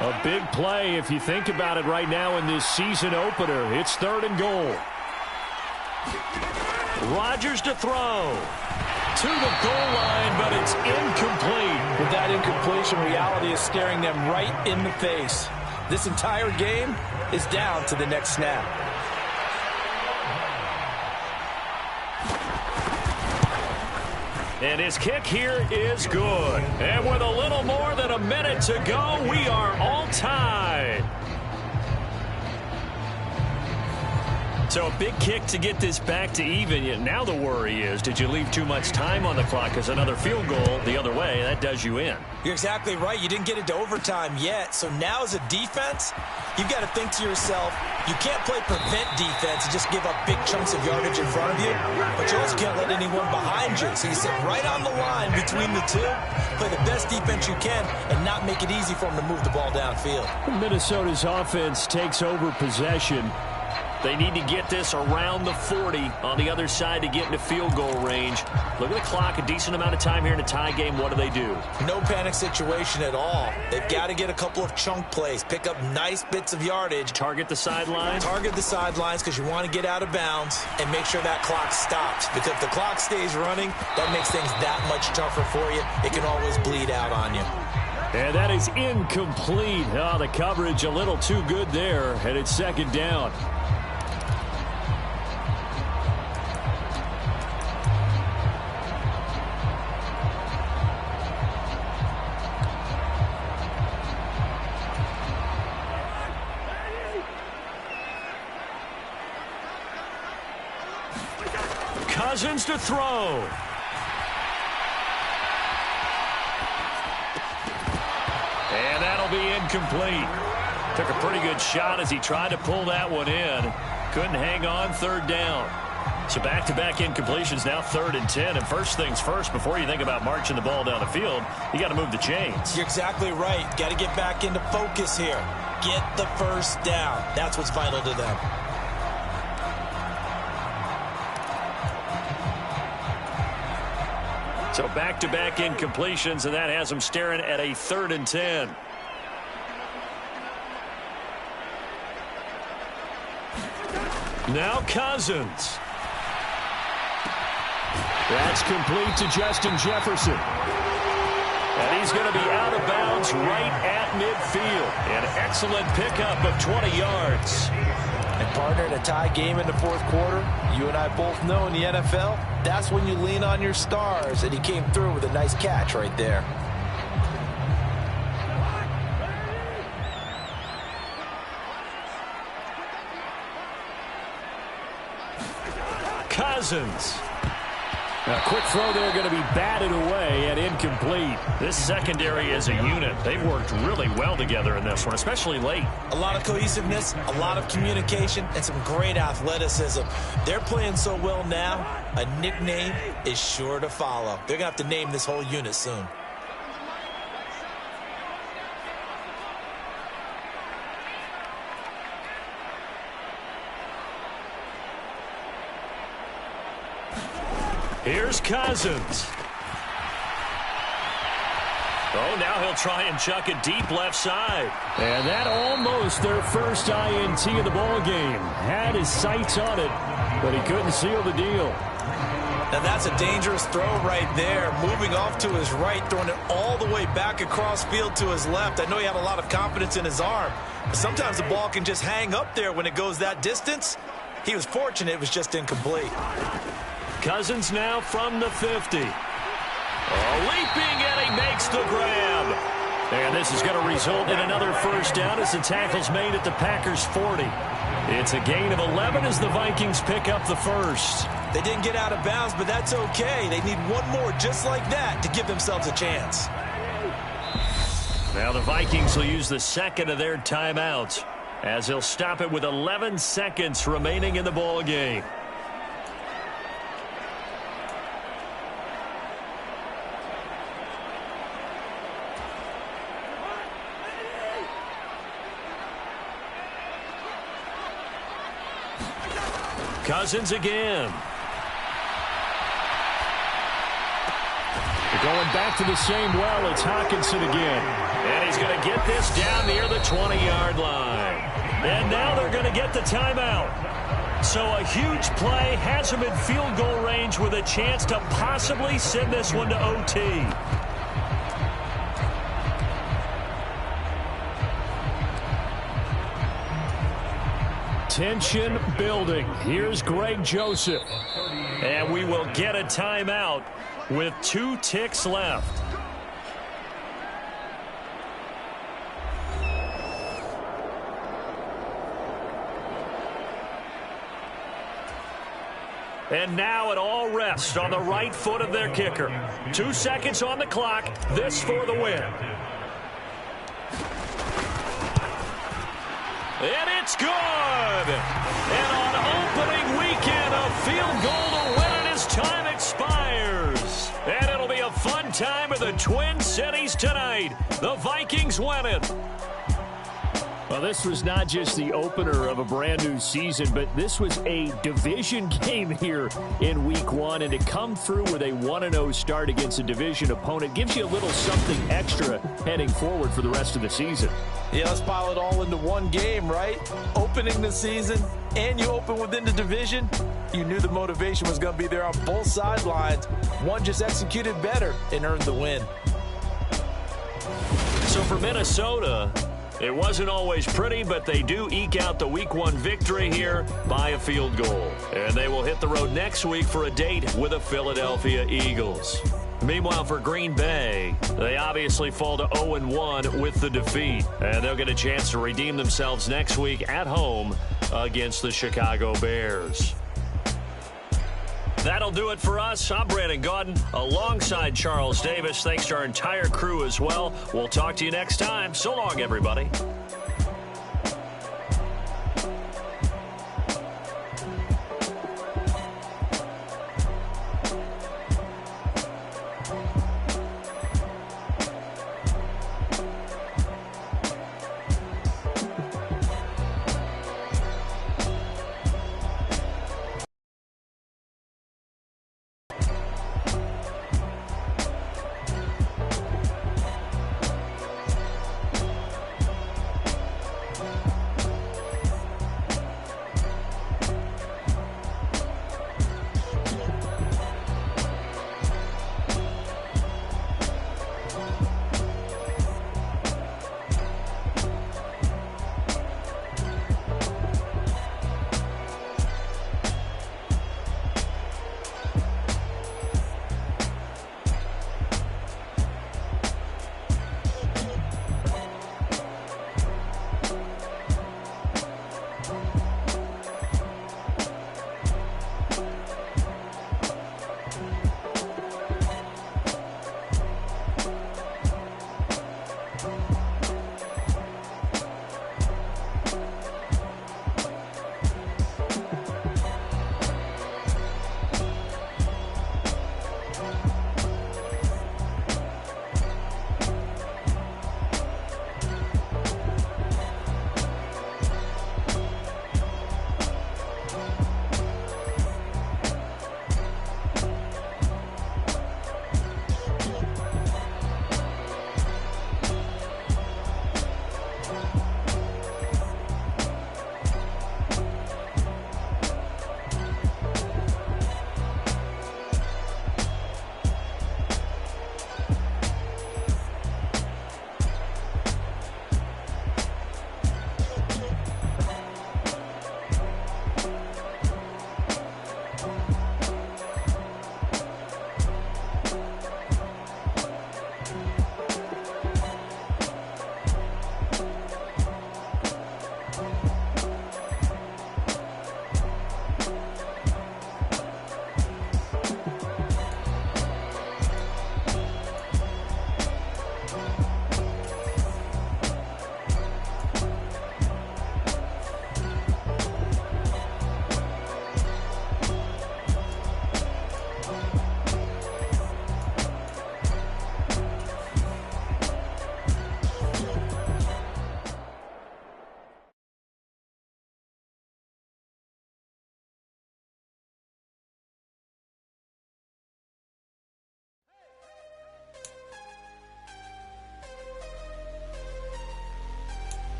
A big play if you think about it right now in this season opener. It's 3rd and goal. Rodgers to throw. To the goal line, but it's incomplete. With that incompletion, reality is staring them right in the face. This entire game is down to the next snap. And his kick here is good. And with a little more than a minute to go, we are all tied. So a big kick to get this back to even. Now the worry is, did you leave too much time on the clock? Because another field goal the other way, that does you in. You're exactly right. You didn't get into overtime yet. So now as a defense, you've got to think to yourself, you can't play prevent defense and just give up big chunks of yardage in front of you, but you also can't let anyone behind you. So you sit right on the line between the two, play the best defense you can, and not make it easy for them to move the ball downfield. Minnesota's offense takes over possession. They need to get this around the 40 on the other side to get into field goal range. Look at the clock, a decent amount of time here in a tie game. What do? No panic situation at all. They've got to get a couple of chunk plays, pick up nice bits of yardage. Target the sidelines? Target the sidelines because you want to get out of bounds and make sure that clock stops. Because if the clock stays running, that makes things that much tougher for you. It can always bleed out on you. And that is incomplete. Oh, the coverage a little too good there, and it's 2nd down. Cousins to throw. And that'll be incomplete. Took a pretty good shot as he tried to pull that one in. Couldn't hang on, 3rd down. So back-to-back incompletions, now 3rd and 10. And first things first, before you think about marching the ball down the field, you got to move the chains. You're exactly right. Got to get back into focus here. Get the first down. That's what's vital to them. So back-to-back incompletions, and that has them staring at a 3rd and 10. Now Cousins. That's complete to Justin Jefferson. And he's going to be out of bounds right at midfield. An excellent pickup of 20 yards. And partner, in a tie game in the 4th quarter, you and I both know in the NFL, that's when you lean on your stars, and he came through with a nice catch right there. Cousins. A quick throw there going to be batted away and incomplete. This secondary is a unit. They've worked really well together in this one, especially late. A lot of cohesiveness, a lot of communication, and some great athleticism. They're playing so well now, a nickname is sure to follow. They're going to have to name this whole unit soon. Here's Cousins. Oh, now he'll try and chuck it deep left side. And that almost their first INT of the ball game. Had his sights on it, but he couldn't seal the deal. Now that's a dangerous throw right there. Moving off to his right, throwing it all the way back across field to his left. I know he had a lot of confidence in his arm, but sometimes the ball can just hang up there when it goes that distance. He was fortunate it was just incomplete. Cousins now from the 50. Leaping, and he makes the grab. And this is going to result in another first down as the tackle's made at the Packers' 40. It's a gain of 11 as the Vikings pick up the first. They didn't get out of bounds, but that's okay. They need one more just like that to give themselves a chance. Now the Vikings will use the second of their timeouts as they'll stop it with 11 seconds remaining in the ball game. Cousins again. Going back to the same well, it's Hockenson again. And he's going to get this down near the 20-yard line. And now they're going to get the timeout. So a huge play has him in field goal range with a chance to possibly send this one to OT. Tension building. Here's Greg Joseph. And we will get a timeout with 2 ticks left. And now it all rests on the right foot of their kicker. 2 seconds on the clock. This for the win. And it's good. And on opening weekend, a field goal to win it as time expires. And it'll be a fun time in the Twin Cities tonight. The Vikings win it. Well, this was not just the opener of a brand new season, but this was a division game here in week 1. And to come through with a 1-0 start against a division opponent gives you a little something extra heading forward for the rest of the season. Yeah, let's pile it all into one game, right? Opening the season, and you open within the division. You knew the motivation was going to be there on both sidelines. One just executed better and earned the win. So for Minnesota, it wasn't always pretty, but they do eke out the week 1 victory here by a field goal. And they will hit the road next week for a date with the Philadelphia Eagles. Meanwhile, for Green Bay, they obviously fall to 0-1 with the defeat. And they'll get a chance to redeem themselves next week at home against the Chicago Bears. That'll do it for us. I'm Brandon Gaudin alongside Charles Davis. Thanks to our entire crew as well. We'll talk to you next time. So long, everybody.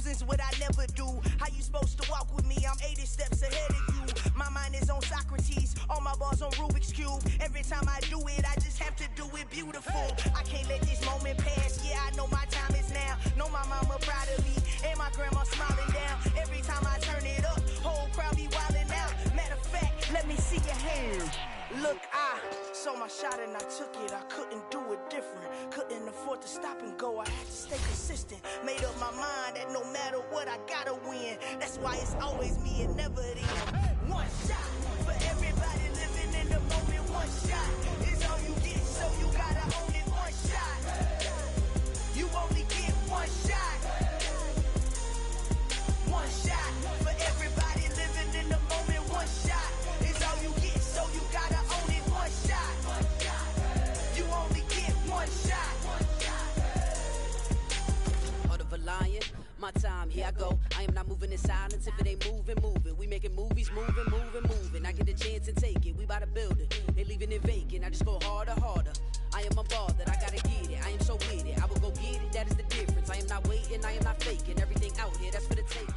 losing's what I never do. How you supposed to walk with me? I'm 80 steps ahead of you. My mind is on Socrates, all my balls on Rubik's Cube. Every time I do it, I just have to do it beautiful. I can't let this moment pass. Yeah, I know my time is now. Know my mama proud of me, and my grandma smiling down. Every time I turn it up, whole crowd be wildin' out. Matter of fact, let me see your hands. Look, I saw my shot and I took it. I couldn't do it different. Couldn't afford to stop and go. I had to stay consistent. Made up my mind that no matter what, I gotta win. That's why it's always me and never them. One shot for everybody living in the moment. One shot is all you get, so you gotta own it. One shot. You only get one shot. One shot for everybody living in the moment. One shot is all you get, so you gotta own it. One shot. You only get one shot. Heart of a lion, my time, here I go. I am not moving in silence. If it ain't moving, moving. We making movies, moving. I get a chance and take it. We bout to build it. They leaving it vacant. I just go harder. I am a ball that I gotta get it. I am so with it. I will go get it. That is the difference. I am not waiting. I am not faking. Everything out here, that's for the taking.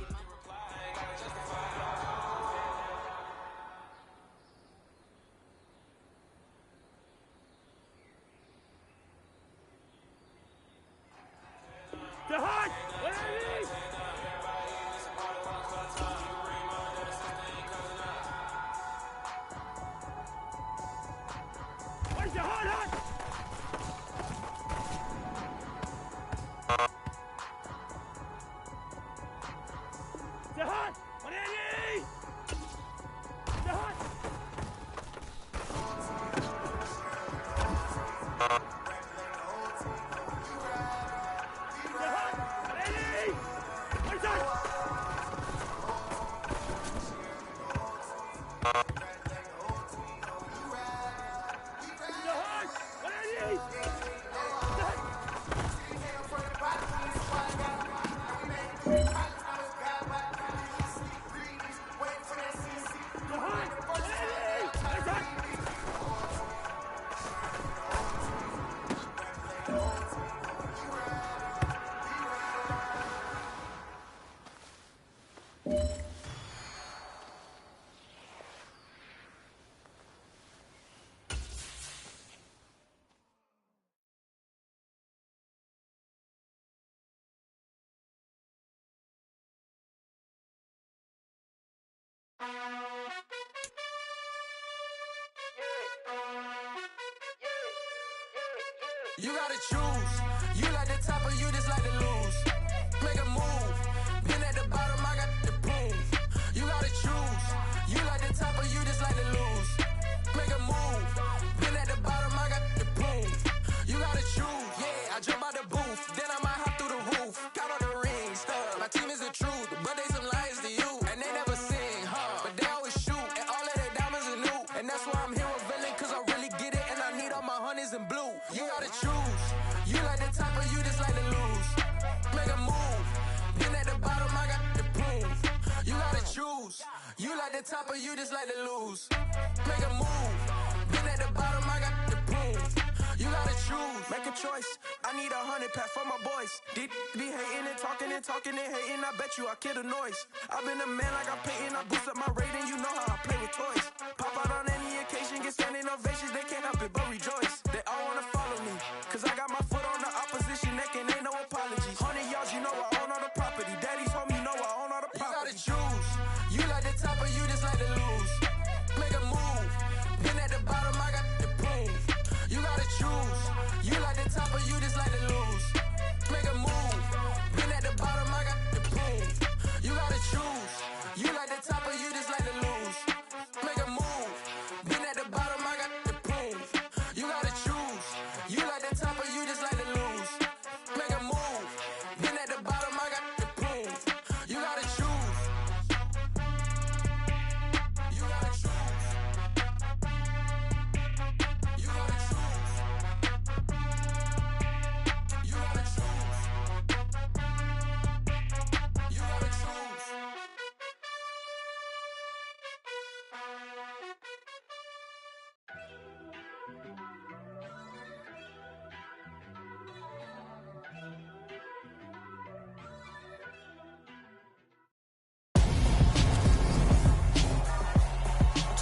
You gotta choose. You like the top or you just like to lose. Make a move. Been at the bottom, I got the proof. You gotta choose. You like the top or you just like to lose. Make a move. Been at the bottom, I got the proof. You gotta choose. Yeah, I jump out the booth. Then I might hop through the roof. Count on the rings. Stuff. My team is the truth, but they some liars to you. And they never sing, but they always shoot. And all of their diamonds are new. And that's why I'm here with Villain, cause I really get it. And I need all my honeys in blue. You gotta choose. You like the top or you just like to lose. Make a move. Been at the bottom, I got the proof. You gotta choose. You like the top or you just like to lose. Make a move. Been at the bottom, I got the proof. You gotta choose. Make a choice. I need 100 pack for my boys. Be hating and talking and hating. I bet you I kill the noise. I've been a man like I'm Peyton. I boost up my rating. You know how I play with toys. Pop out on any occasion, get standing ovations. They can't help it but rejoice. They all wanna follow me, cause I got my foot on the opposition neck and ain't no apologies. 100 yards, you know I own all the property. Daddy's home, you know I own all the property. You gotta choose. You like the top or you just like to lose. Make a move. Been at the bottom, I got the proof. You gotta choose. You like the top or you just like to lose. Make a move. Been at the bottom, I got the proof. You gotta choose. You like the top or you just like to lose. Make a move. Been at the bottom, I got the proof. You gotta choose. You like the top or you just like to lose. Make a move. Been at the bottom, I got the proof. You gotta choose. You gotta choose. You gotta choose.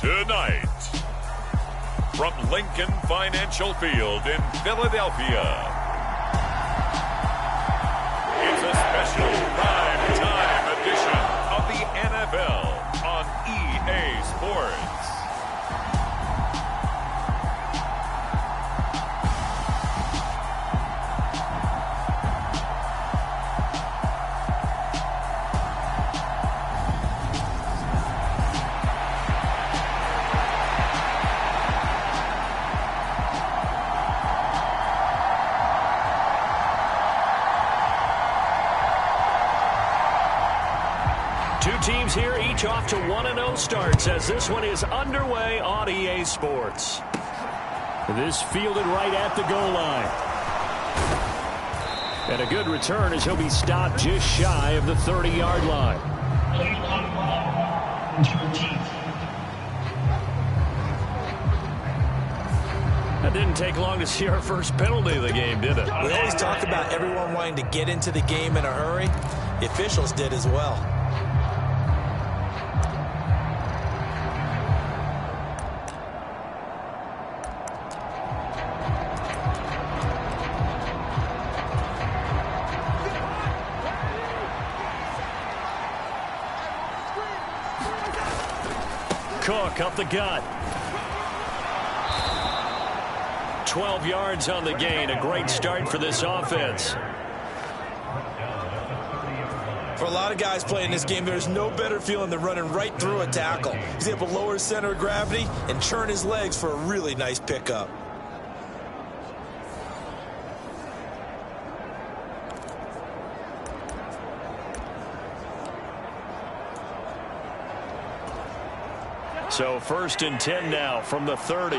Tonight, from Lincoln Financial Field in Philadelphia, it's a special prime-time edition of the NFL on EA Sports. Teams here, each off to 1-0 starts as this one is underway on EA Sports. This fielded right at the goal line. And a good return as he'll be stopped just shy of the 30-yard line. That didn't take long to see our first penalty of the game, did it? We always talk about everyone wanting to get into the game in a hurry. The officials did as well. Cook up the gut. 12 yards on the gain. A great start for this offense. For a lot of guys playing this game, there's no better feeling than running right through a tackle. He's able to lower his center of gravity and churn his legs for a really nice pickup. So 1st and 10 now from the 30.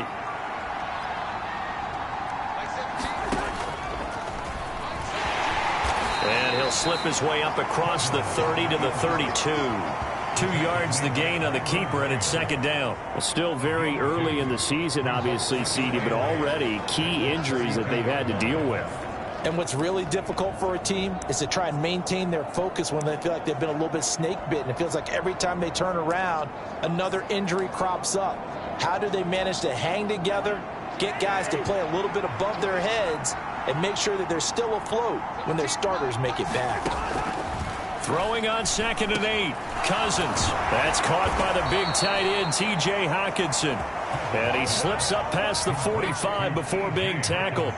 And he'll slip his way up across the 30 to the 32. 2 yards the gain on the keeper, and it's 2nd down. Well, still very early in the season, obviously, CD, but already key injuries that they've had to deal with. And what's really difficult for a team is to try and maintain their focus when they feel like they've been a little bit snake bitten. It feels like every time they turn around, another injury crops up. How do they manage to hang together, get guys to play a little bit above their heads, and make sure that they're still afloat when their starters make it back? Throwing on 2nd and 8. Cousins. That's caught by the big tight end, T.J. Hockenson. And he slips up past the 45 before being tackled.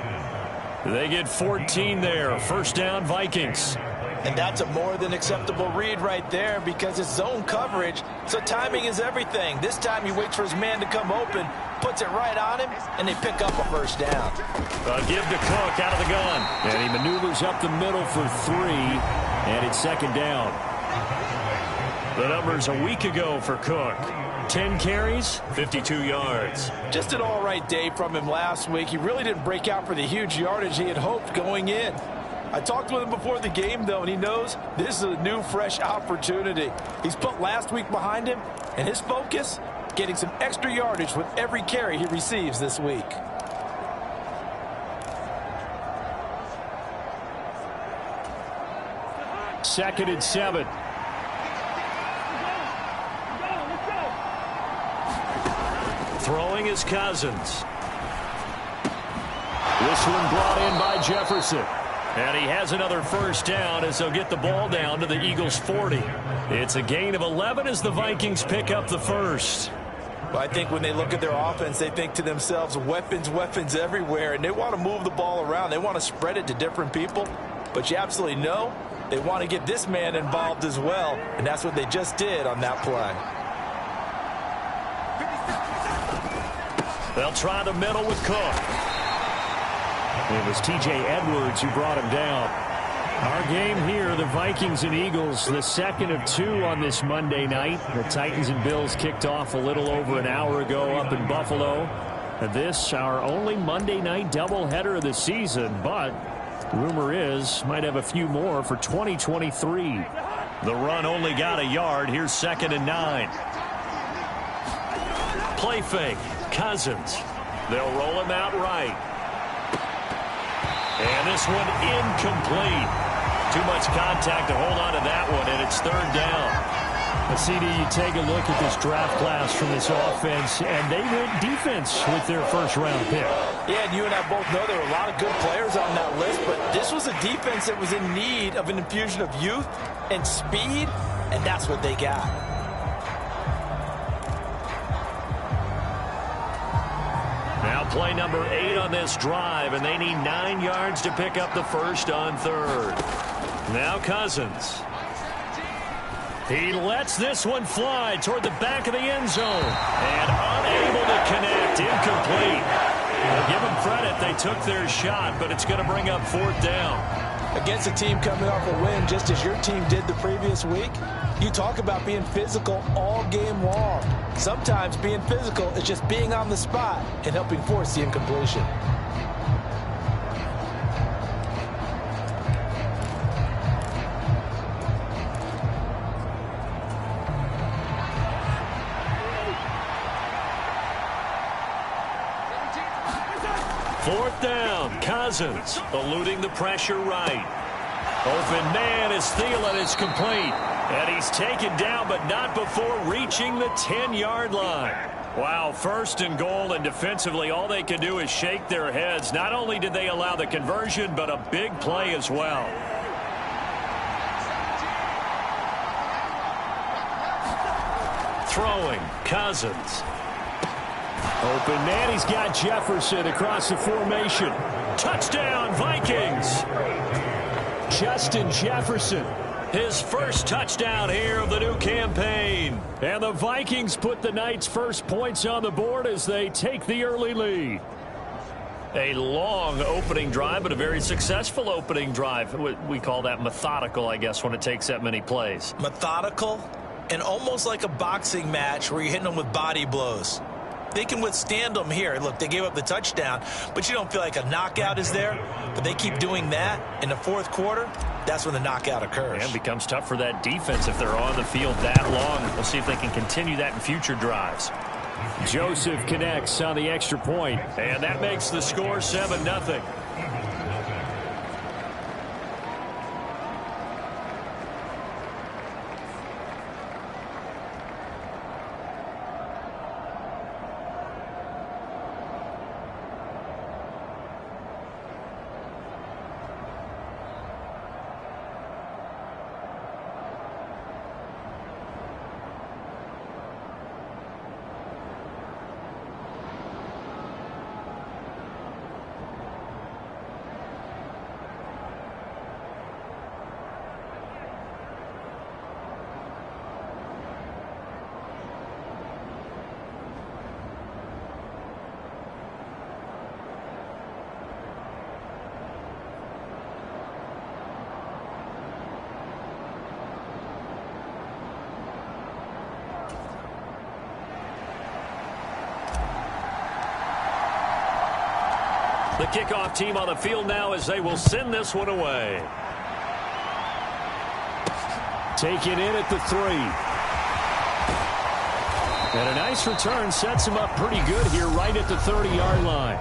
They get 14 there. 1st down, Vikings. And that's a more than acceptable read right there because it's zone coverage, so timing is everything. This time he waits for his man to come open, puts it right on him, and they pick up a 1st down. Give to Cook out of the gun. And he maneuvers up the middle for 3, and it's 2nd down. The numbers a week ago for Cook. 10 carries, 52 yards. Just an all-right day from him last week. He really didn't break out for the huge yardage he had hoped going in. I talked with him before the game, though, and he knows this is a new, fresh opportunity. He's put last week behind him, and his focus, getting some extra yardage with every carry he receives this week. Second and 7. Throwing is Cousins. This one brought in by Jefferson. And he has another 1st down as they'll get the ball down to the Eagles' 40. It's a gain of 11 as the Vikings pick up the 1st. Well, I think when they look at their offense, they think to themselves, weapons, weapons everywhere, and they want to move the ball around. They want to spread it to different people. But you absolutely know they want to get this man involved as well, and that's what they just did on that play. They'll try the middle with Cook. It was T.J. Edwards who brought him down. Our game here, the Vikings and Eagles, the 2nd of 2 on this Monday night. The Titans and Bills kicked off a little over an hour ago up in Buffalo. And this, our only Monday night doubleheader of the season, but rumor is might have a few more for 2023. The run only got a yard. Here's 2nd and 9. Play fake. Cousins. They'll roll him out right. And this one incomplete. Too much contact to hold on to that one, and it's 3rd down. CD, you take a look at this draft class from this offense, and they went defense with their first-round pick. Yeah, and you and I both know there were a lot of good players on that list, but this was a defense that was in need of an infusion of youth and speed, and that's what they got. Now play number 8 on this drive, and they need 9 yards to pick up the first on third. Now Cousins. He lets this one fly toward the back of the end zone. And unable to connect. Incomplete. Well, give them credit. They took their shot, but it's going to bring up 4th down. Against a team coming off a win, just as your team did the previous week, you talk about being physical all game long. Sometimes being physical is just being on the spot and helping force the incompletion. Fourth down, Cousins eluding the pressure right. Open man is Thielen is complete. And he's taken down, but not before reaching the 10-yard line. Wow, 1st and goal, and defensively all they can do is shake their heads. Not only did they allow the conversion, but a big play as well. Throwing, Cousins. Open man, he's got Jefferson across the formation. Touchdown, Vikings. Justin Jefferson, his first touchdown here of the new campaign. And the Vikings put the Knights' first points on the board as they take the early lead. A long opening drive, but a very successful opening drive. We call that methodical, I guess, when it takes that many plays. Methodical and almost like a boxing match where you're hitting them with body blows. They can withstand them here. Look, they gave up the touchdown, but you don't feel like a knockout is there. But they keep doing that in the 4th quarter. That's when the knockout occurs. And it becomes tough for that defense if they're on the field that long. We'll see if they can continue that in future drives. Joseph connects on the extra point, and that makes the score 7-0. The kickoff team on the field now as they will send this one away. Taken in at the 3. And a nice return sets him up pretty good here right at the 30-yard line.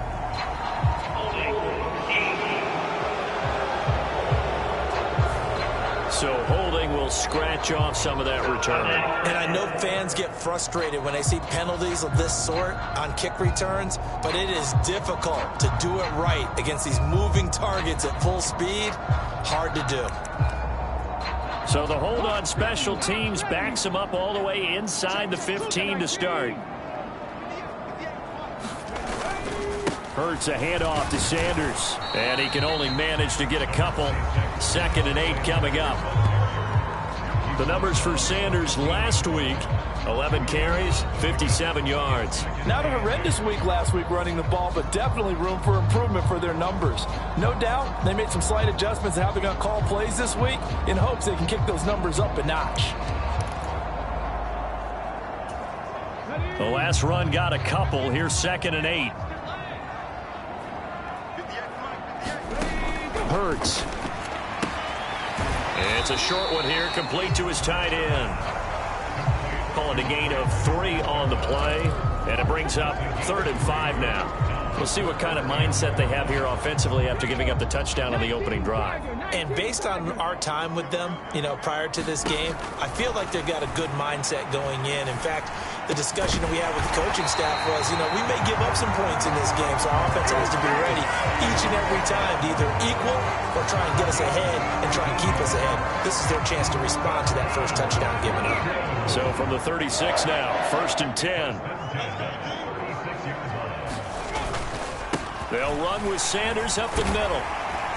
So holding will scratch off some of that return. And I know fans get frustrated when they see penalties of this sort on kick returns, but it is difficult to do it right against these moving targets at full speed. Hard to do. So the hold on special teams backs him up all the way inside the 15 to start. Hurts a handoff to Sanders, and he can only manage to get a couple. 2nd and 8 coming up. The numbers for Sanders last week: 11 carries, 57 yards. Not a horrendous week last week running the ball, but definitely room for improvement for their numbers. No doubt they made some slight adjustments in how they're going to call plays this week in hopes they can kick those numbers up a notch. The last run got a couple. Here's 2nd and 8. Hurts. It's a short one here, complete to his tight end. Calling a gain of 3 on the play, and it brings up 3rd and 5 now. We'll see what kind of mindset they have here offensively after giving up the touchdown on the opening drive. And based on our time with them, prior to this game, I feel like they've got a good mindset going in. In fact, the discussion that we had with the coaching staff was, we may give up some points in this game, so our offense has to be ready each and every time to either equal or try and get us ahead and try and keep us ahead. This is their chance to respond to that first touchdown given up. So from the 36 now, 1st and 10. They'll run with Sanders up the middle.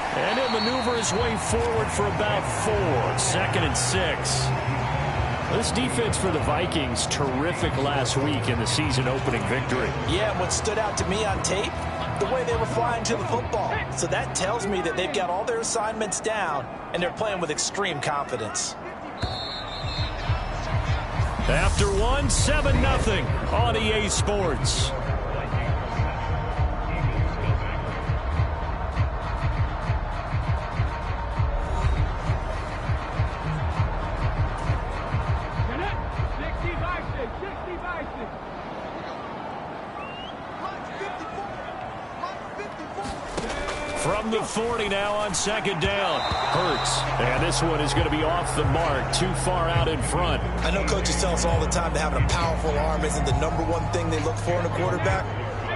And he'll maneuver his way forward for about 4. 2nd and 6. This defense for the Vikings, terrific last week in the season-opening victory. Yeah, and what stood out to me on tape, the way they were flying to the football. So that tells me that they've got all their assignments down, and they're playing with extreme confidence. After 1, 7-0 on EA Sports. From the 40 now on 2nd down. Hurts. And this one is going to be off the mark, too far out in front. I know coaches tell us all the time that having a powerful arm isn't the #1 thing they look for in a quarterback.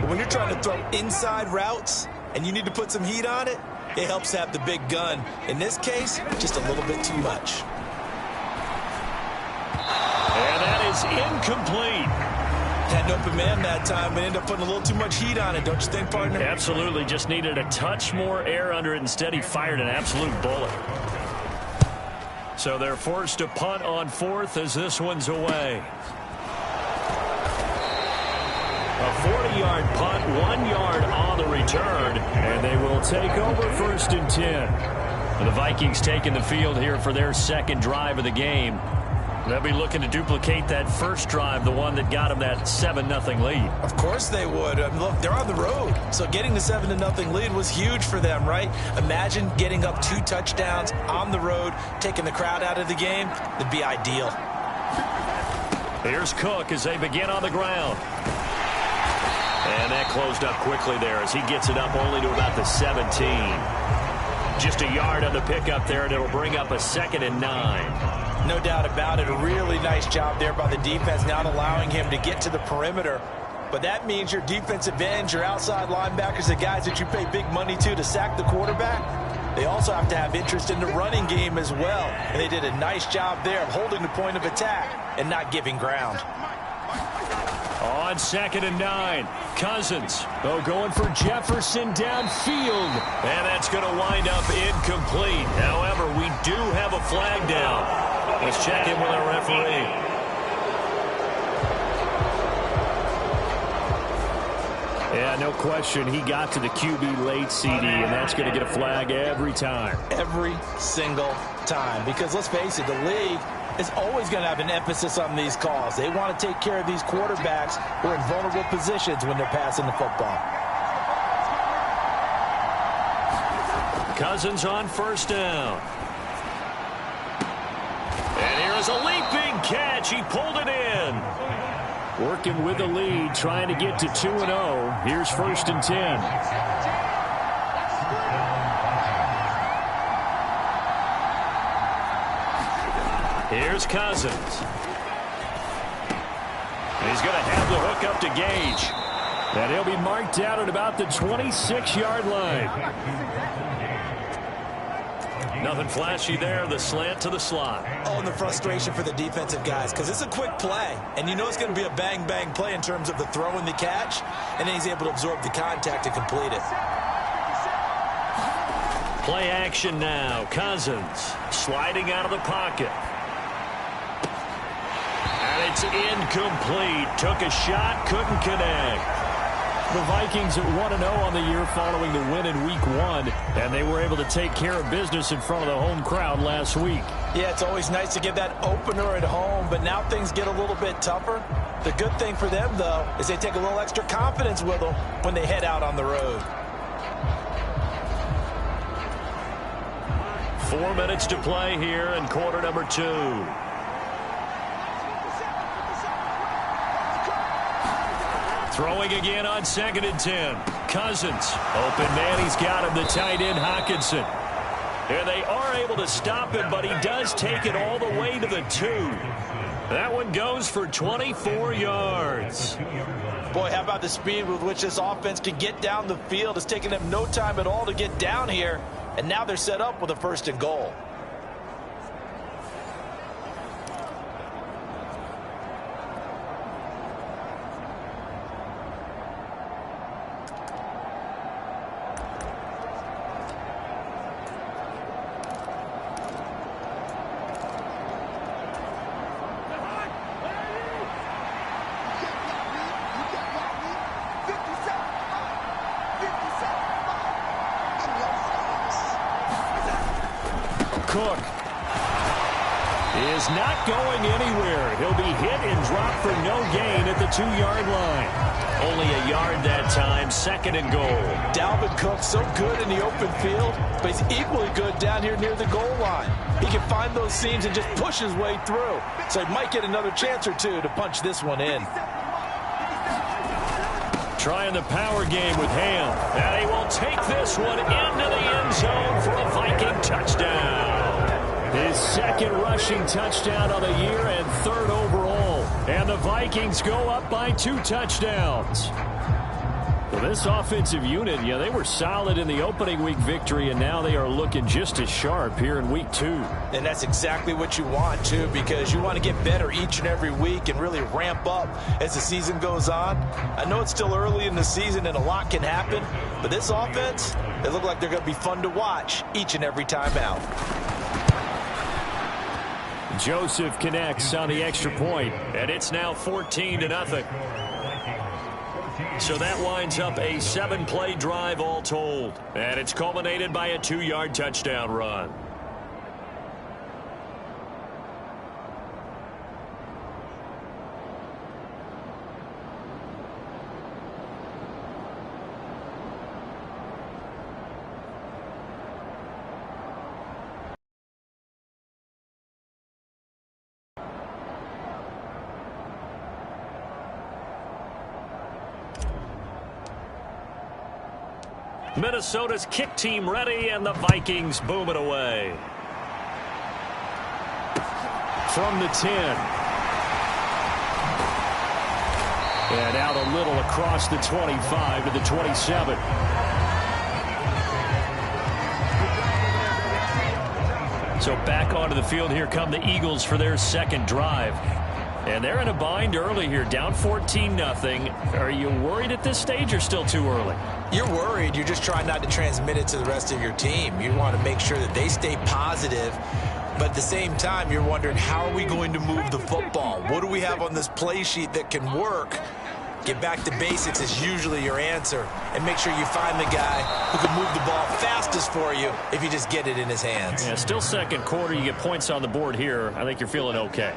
But when you're trying to throw inside routes and you need to put some heat on it, it helps to have the big gun. In this case, just a little bit too much. And that is incomplete. Had an open man that time, but ended up putting a little too much heat on it, don't you think, partner? Absolutely. Just needed a touch more air under it. Instead, he fired an absolute bullet. So they're forced to punt on 4th as this one's away. A 40-yard punt, 1 yard on the return, and they will take over 1st and 10. The Vikings taking the field here for their 2nd drive of the game. They'll be looking to duplicate that first drive, the one that got them that 7-0 lead. Of course they would. Look, they're on the road, so getting the 7-0 lead was huge for them, right? Imagine getting up 2 touchdowns on the road, taking the crowd out of the game. It'd be ideal. Here's Cook as they begin on the ground. And that closed up quickly there as he gets it up only to about the 17. Just a yard on the pickup there, and it'll bring up a 2nd and 9. No doubt about it. A really nice job there by the defense, not allowing him to get to the perimeter. But that means your defensive ends, your outside linebackers, the guys that you pay big money to sack the quarterback, they also have to have interest in the running game as well. And they did a nice job there of holding the point of attack and not giving ground. On 2nd and 9, Cousins. Going for Jefferson downfield. And that's going to wind up incomplete. However, we do have a flag down. Let's check in with our referee. Yeah, no question. He got to the QB late, CD, and that's going to get a flag every time. Every single time. Because let's face it, the league is always going to have an emphasis on these calls. They want to take care of these quarterbacks who are in vulnerable positions when they're passing the football. Cousins on 1st down. And here's a leaping catch. He pulled it in. Working with the lead, trying to get to 2-0. Here's 1st and 10. Here's Cousins. And he's going to have the hook up to Gage. And he'll be marked down at about the 26-yard line. Nothing flashy there. The slant to the slot. Oh, and the frustration for the defensive guys, because it's a quick play. And you know it's going to be a bang-bang play in terms of the throw and the catch. And then he's able to absorb the contact and complete it. Play action now. Cousins sliding out of the pocket. And it's incomplete. Took a shot, couldn't connect. The Vikings at 1-0 on the year following the win in Week 1, and they were able to take care of business in front of the home crowd last week. Yeah, it's always nice to get that opener at home, but now things get a little bit tougher. The good thing for them, though, is they take a little extra confidence with them when they head out on the road. 4 minutes to play here in quarter number 2. Throwing again on 2nd and 10. Cousins. Open man. He's got him. The tight end, Hockenson. And they are able to stop him, but he does take it all the way to the 2. That one goes for 24 yards. Boy, how about the speed with which this offense can get down the field? It's taken them no time at all to get down here, and now they're set up with a 1st and goal. Cook is not going anywhere. He'll be hit and dropped for no gain at the 2-yard line. Only a yard that time, 2nd and goal. Dalvin Cook so good in the open field, but he's equally good down here near the goal line. He can find those seams and just push his way through. So he might get another chance or two to punch this one in. Trying the power game with Ham. And he will take this one into the end zone for a Viking touchdown. His 2nd rushing touchdown of the year and 3rd overall. And the Vikings go up by 2 touchdowns. Well, this offensive unit, they were solid in the opening week victory, and now they are looking just as sharp here in week 2. And that's exactly what you want, too, because you want to get better each and every week and really ramp up as the season goes on. I know it's still early in the season and a lot can happen, but this offense, they look like they're going to be fun to watch each and every time out. Joseph connects on the extra point, and it's now 14-0. So that winds up a 7-play drive all told. And it's culminated by a 2-yard touchdown run. Minnesota's kick team ready, and the Vikings boom it away. From the 10. And out a little across the 25 to the 27. So back onto the field, here come the Eagles for their 2nd drive. And they're in a bind early here, down 14-0. Are you worried at this stage or still too early? You're worried. You're just trying not to transmit it to the rest of your team. You want to make sure that they stay positive. But at the same time, you're wondering, how are we going to move the football? What do we have on this play sheet that can work? Get back to basics is usually your answer. And make sure you find the guy who can move the ball fastest for you if you just get it in his hands. Yeah, still 2nd quarter. You get points on the board here. I think you're feeling okay.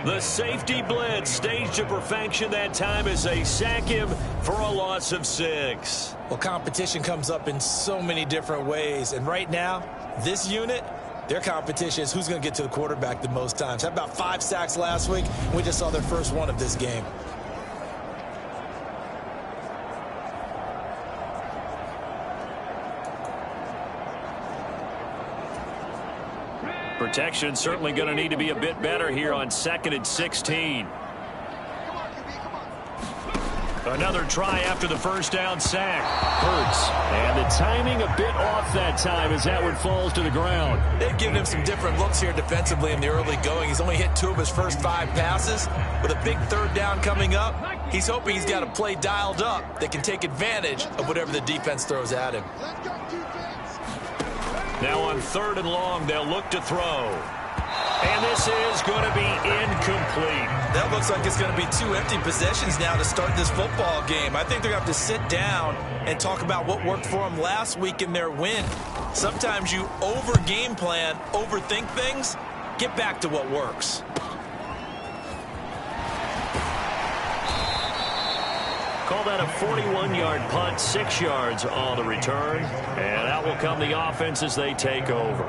The safety blitz staged to perfection that time as they sack him for a loss of 6. Well, competition comes up in so many different ways. And right now, this unit, their competition is who's going to get to the quarterback the most times. How about 5 sacks last week? We just saw their first one of this game. Protection certainly going to need to be a bit better here on 2nd and 16. Another try after the first down sack. Hurts. And the timing a bit off that time as that one falls to the ground. They've given him some different looks here defensively in the early going. He's only hit 2 of his first 5 passes. With a big 3rd down coming up, he's hoping he's got a play dialed up that can take advantage of whatever the defense throws at him. Now on 3rd and long, they'll look to throw. And this is going to be incomplete. That looks like it's going to be 2 empty possessions now to start this football game. I think they're going to have to sit down and talk about what worked for them last week in their win. Sometimes you over-game plan, overthink things. Get back to what works. Call that a 41-yard punt, 6 yards on the return. And out will come the offense as they take over.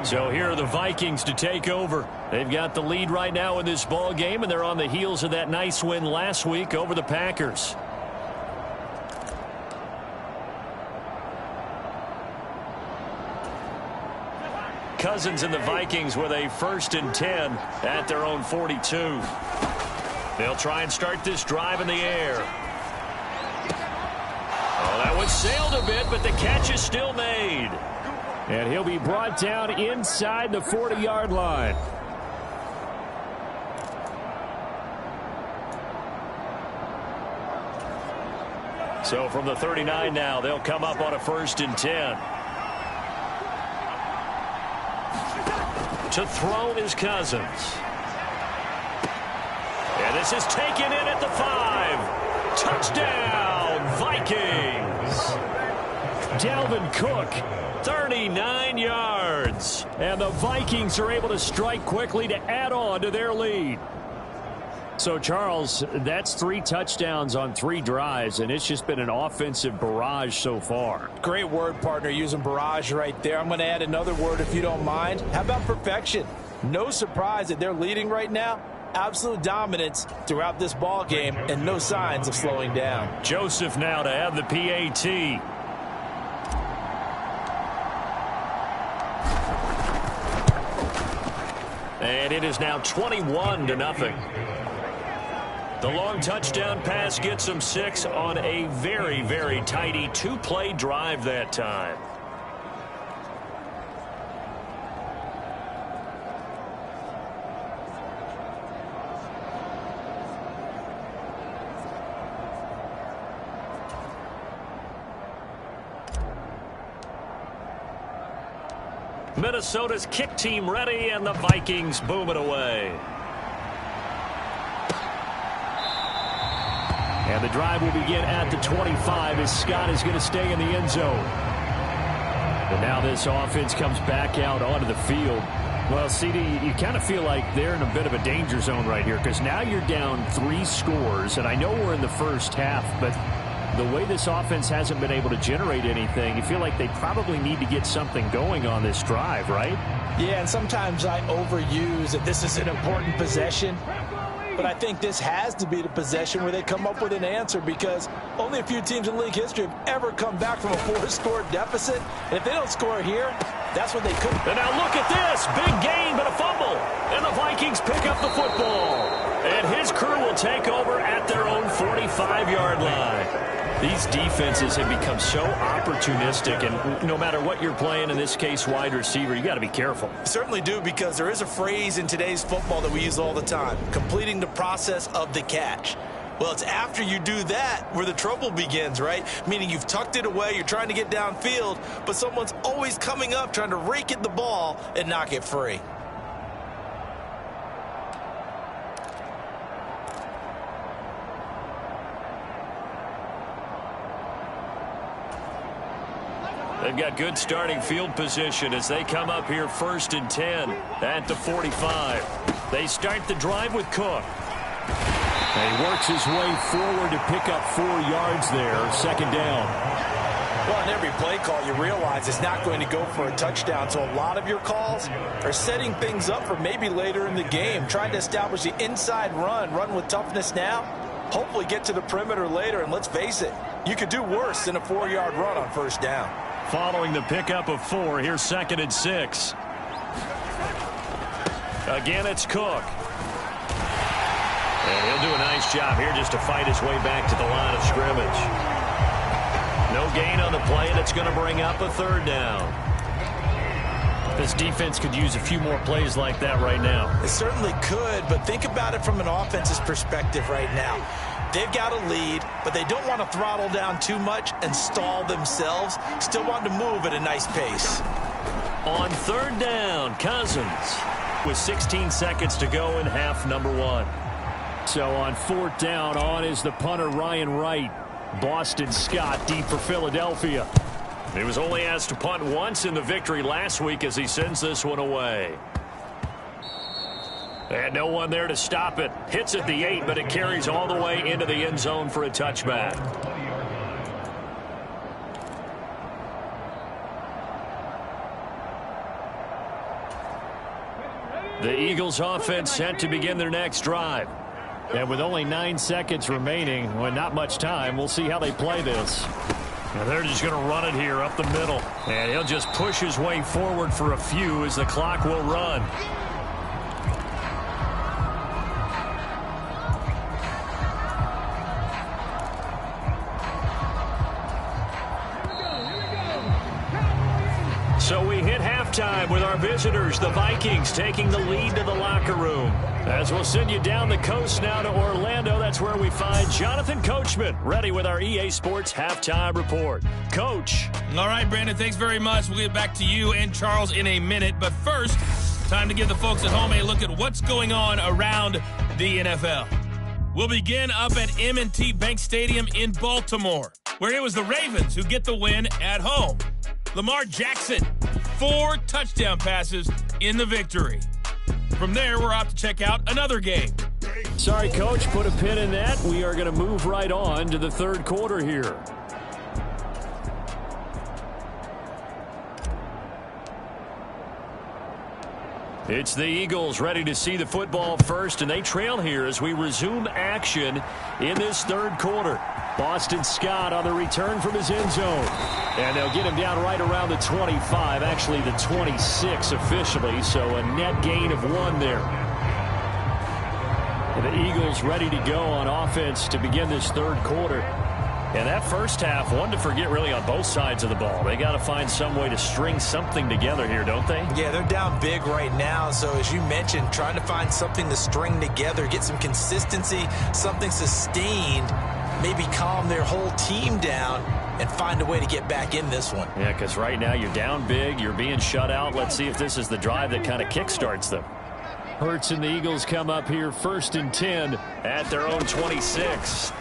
So here are the Vikings to take over. They've got the lead right now in this ball game, and they're on the heels of that nice win last week over the Packers. Cousins and the Vikings with a 1st and 10 at their own 42. They'll try and start this drive in the air. Oh, that one sailed a bit, but the catch is still made. And he'll be brought down inside the 40-yard line. So from the 39 now, they'll come up on a 1st and 10. To throw is Cousins. And this is taken in at the 5. Touchdown, Vikings. Dalvin Cook, 39 yards. and the Vikings are able to strike quickly to add on to their lead. So, Charles, that's 3 touchdowns on 3 drives, and it's just been an offensive barrage so far. Great word, partner, using barrage right there. I'm going to add another word if you don't mind. How about perfection? No surprise that they're leading right now. Absolute dominance throughout this ball game and no signs of slowing down. Joseph now to have the PAT. And it is now 21-0. The long touchdown pass gets them 6 on a very, very tidy 2-play drive that time. Minnesota's kick team ready, and the Vikings boom it away. And the drive will begin at the 25 as Scott is going to stay in the end zone. But now this offense comes back out onto the field. Well, CD, you kind of feel like they're in a bit of a danger zone right here because now you're down 3 scores, and I know we're in the first half, but the way this offense hasn't been able to generate anything, you feel like they probably need to get something going on this drive, right? Yeah, and sometimes I overuse that this is an important possession. But I think this has to be the possession where they come up with an answer because only a few teams in league history have ever come back from a 4-score deficit. And if they don't score here, that's what they could. And now look at this. Big gain, but a fumble. And the Vikings pick up the football. And his crew will take over at their own 45-yard line. These defenses have become so opportunistic, and no matter what you're playing, in this case wide receiver, you got to be careful. Certainly do, because there is a phrase in today's football that we use all the time, completing the process of the catch. Well, it's after you do that where the trouble begins, right? Meaning you've tucked it away, you're trying to get downfield, but someone's always coming up trying to rake at the ball and knock it free. They've got good starting field position as they come up here 1st and 10 at the 45. They start the drive with Cook. And he works his way forward to pick up 4 yards there, 2nd down. Well, in every play call, you realize it's not going to go for a touchdown. So a lot of your calls are setting things up for maybe later in the game, trying to establish the inside run with toughness now, hopefully get to the perimeter later. And let's face it, you could do worse than a 4-yard run on 1st down. Following the pickup of 4, here's 2nd and 6. Again, it's Cook. And he'll do a nice job here just to fight his way back to the line of scrimmage. No gain on the play, and it's going to bring up a 3rd down. This defense could use a few more plays like that right now. It certainly could, but think about it from an offense's perspective right now. They've got a lead, but they don't want to throttle down too much and stall themselves. Still want to move at a nice pace. On 3rd down, Cousins with 16 seconds to go in half number 1. So on 4th down, on is the punter Ryan Wright. Boston Scott deep for Philadelphia. He was only asked to punt once in the victory last week as he sends this one away. And no one there to stop it. Hits at the 8, but it carries all the way into the end zone for a touchback. The Eagles offense set to begin their next drive. And with only 9 seconds remaining, well, not much time, we'll see how they play this. And they're just going to run it here up the middle. And he'll just push his way forward for a few as the clock will run. So we hit halftime with our visitors, the Vikings, taking the lead to the locker room. As we'll send you down the coast now to Orlando, that's where we find Jonathan Coachman, ready with our EA Sports Halftime Report. Coach. All right, Brandon, thanks very much. We'll get back to you and Charles in a minute. But first, time to give the folks at home a look at what's going on around the NFL. We'll begin up at M&T Bank Stadium in Baltimore, where it was the Ravens who get the win at home. Lamar Jackson, 4 touchdown passes in the victory. From there, we're off to check out another game. Sorry, Coach, put a pin in that. We are going to move right on to the third quarter here. It's the Eagles ready to see the football first, and they trail here as we resume action in this third quarter. Boston Scott on the return from his end zone. And they'll get him down right around the 25, actually the 26 officially, so a net gain of 1 there. And the Eagles ready to go on offense to begin this third quarter. And that first half, one to forget really on both sides of the ball. They got to find some way to string something together here, don't they? Yeah, they're down big right now. So as you mentioned, trying to find something to string together, get some consistency, something sustained, maybe calm their whole team down and find a way to get back in this one. Yeah, because right now you're down big, you're being shut out. Let's see if this is the drive that kind of kickstarts them. Hurts and the Eagles come up here 1st and 10 at their own 26.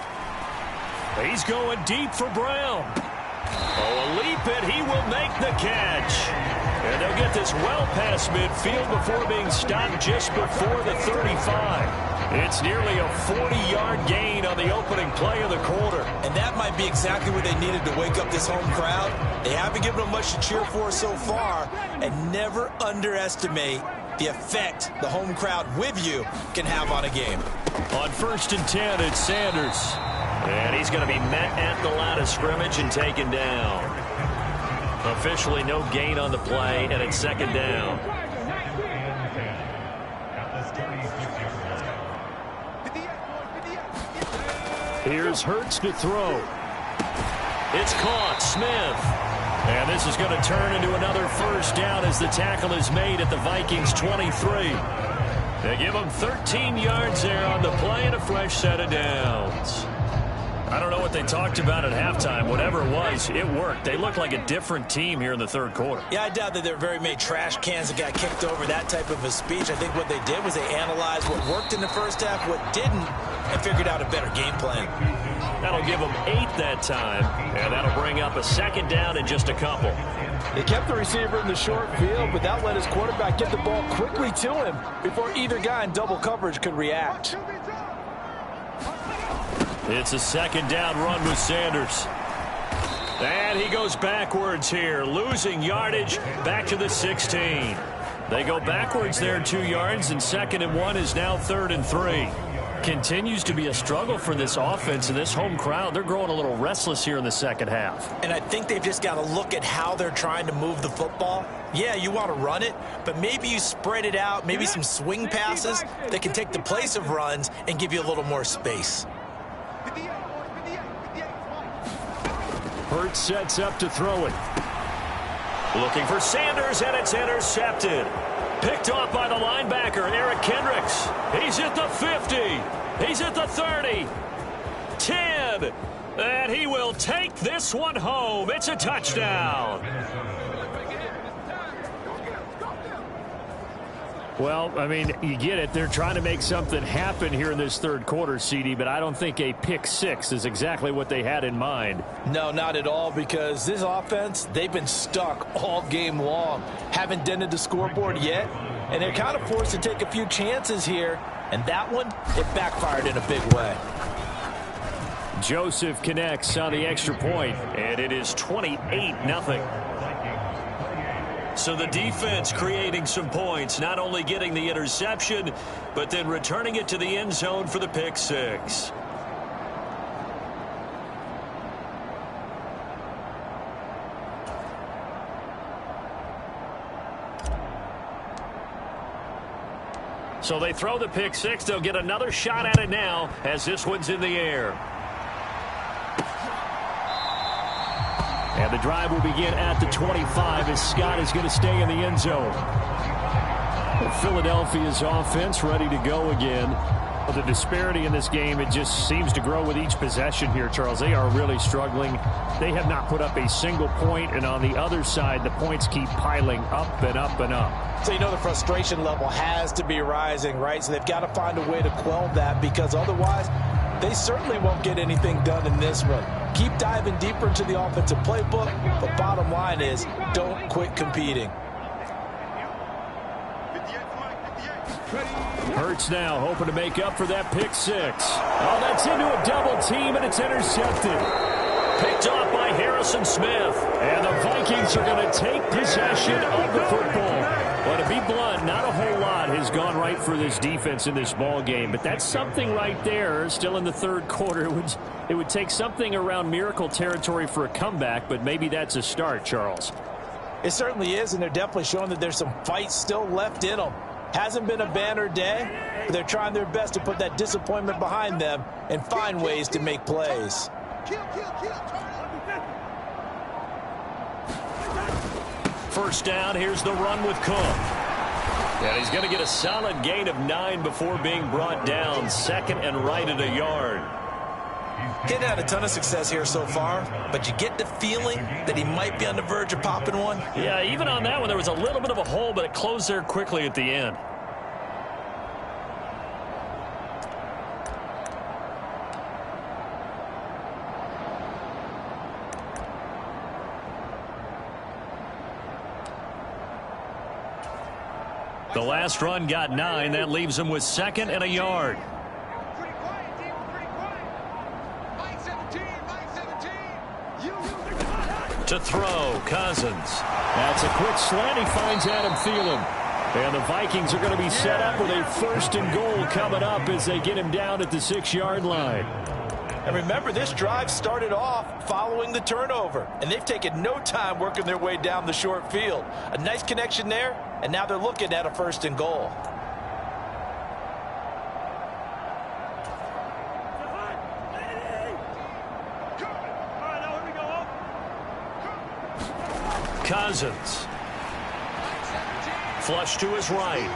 He's going deep for Brown. Oh, a leap, and he will make the catch. And they'll get this well past midfield before being stopped just before the 35. It's nearly a 40-yard gain on the opening play of the quarter. And that might be exactly what they needed to wake up this home crowd. They haven't given them much to cheer for so far, and never underestimate the effect the home crowd with you can have on a game. On 1st and 10, it's Sanders. And he's going to be met at the line of scrimmage and taken down. Officially no gain on the play, and it's 2nd down. Here's Hurts to throw. It's caught. Smith. And this is going to turn into another 1st down as the tackle is made at the Vikings 23. They give them 13 yards there on the play and a fresh set of downs. I don't know what they talked about at halftime. Whatever it was, it worked. They look like a different team here in the third quarter. Yeah, I doubt that there were very many trash cans that got kicked over, that type of a speech. I think what they did was they analyzed what worked in the first half, what didn't, and figured out a better game plan. That'll give them 8 that time, and that'll bring up a 2nd down in just a couple. They kept the receiver in the short field, but that let his quarterback get the ball quickly to him before either guy in double coverage could react. It's a 2nd down run with Sanders. And he goes backwards here, losing yardage back to the 16. They go backwards there 2 yards, and 2nd and 1 is now 3rd and 3. Continues to be a struggle for this offense and this home crowd. They're growing a little restless here in the second half. And I think they've just got to look at how they're trying to move the football. Yeah, you want to run it, but maybe you spread it out, maybe some swing passes that can take the place of runs and give you a little more space. Hurts sets up to throw it. Looking for Sanders, and it's intercepted. Picked off by the linebacker, Eric Kendricks. He's at the 50. He's at the 30. 10. And he will take this one home. It's a touchdown. Well, I mean, you get it. They're trying to make something happen here in this third quarter, CD, but I don't think a pick 6 is exactly what they had in mind. No, not at all, because this offense, they've been stuck all game long. Haven't dented the scoreboard yet, and they're kind of forced to take a few chances here, and that one, it backfired in a big way. Joseph connects on the extra point, and it is 28-0. So the defense creating some points, not only getting the interception, but then returning it to the end zone for the pick 6. So they throw the pick six. They'll get another shot at it now as this one's in the air. And the drive will begin at the 25 as Scott is going to stay in the end zone. Philadelphia's offense ready to go again. Well, the disparity in this game, it just seems to grow with each possession here, Charles. They are really struggling. They have not put up a single point, and on the other side, the points keep piling up and up and up. So you know the frustration level has to be rising, right? So they've got to find a way to quell that, because otherwise they certainly won't get anything done in this one. Keep diving deeper into the offensive playbook, but bottom line is don't quit competing. Hurts now hoping to make up for that pick six. Oh, that's into a double team, and it's intercepted. Picked off by Harrison Smith. And the Vikings are going to take possession of the football. Well, to be blunt, not a whole lot has gone right for this defense in this ball game, but that's something right there. Still in the third quarter. It would take something around miracle territory for a comeback, but maybe that's a start, Charles. It certainly is, and they're definitely showing that there's some fight still left in them. Hasn't been a banner day, but they're trying their best to put that disappointment behind them and find ways to make plays. First down, here's the run with Cook. And he's going to get a solid gain of 9 before being brought down. Second and right at a yard. He hadn't had a ton of success here so far, but you get the feeling that he might be on the verge of popping one. Yeah, even on that one, there was a little bit of a hole, but it closed there quickly at the end. The last run got 9. That leaves him with second and a yard. To throw, Cousins. That's a quick slant. He finds Adam Thielen. And the Vikings are going to be set up with a first and goal coming up as they get him down at the 6-yard line. And remember, this drive started off following the turnover, and they've taken no time working their way down the short field. A nice connection there, and now they're looking at a first and goal. Cousins. Flush to his right.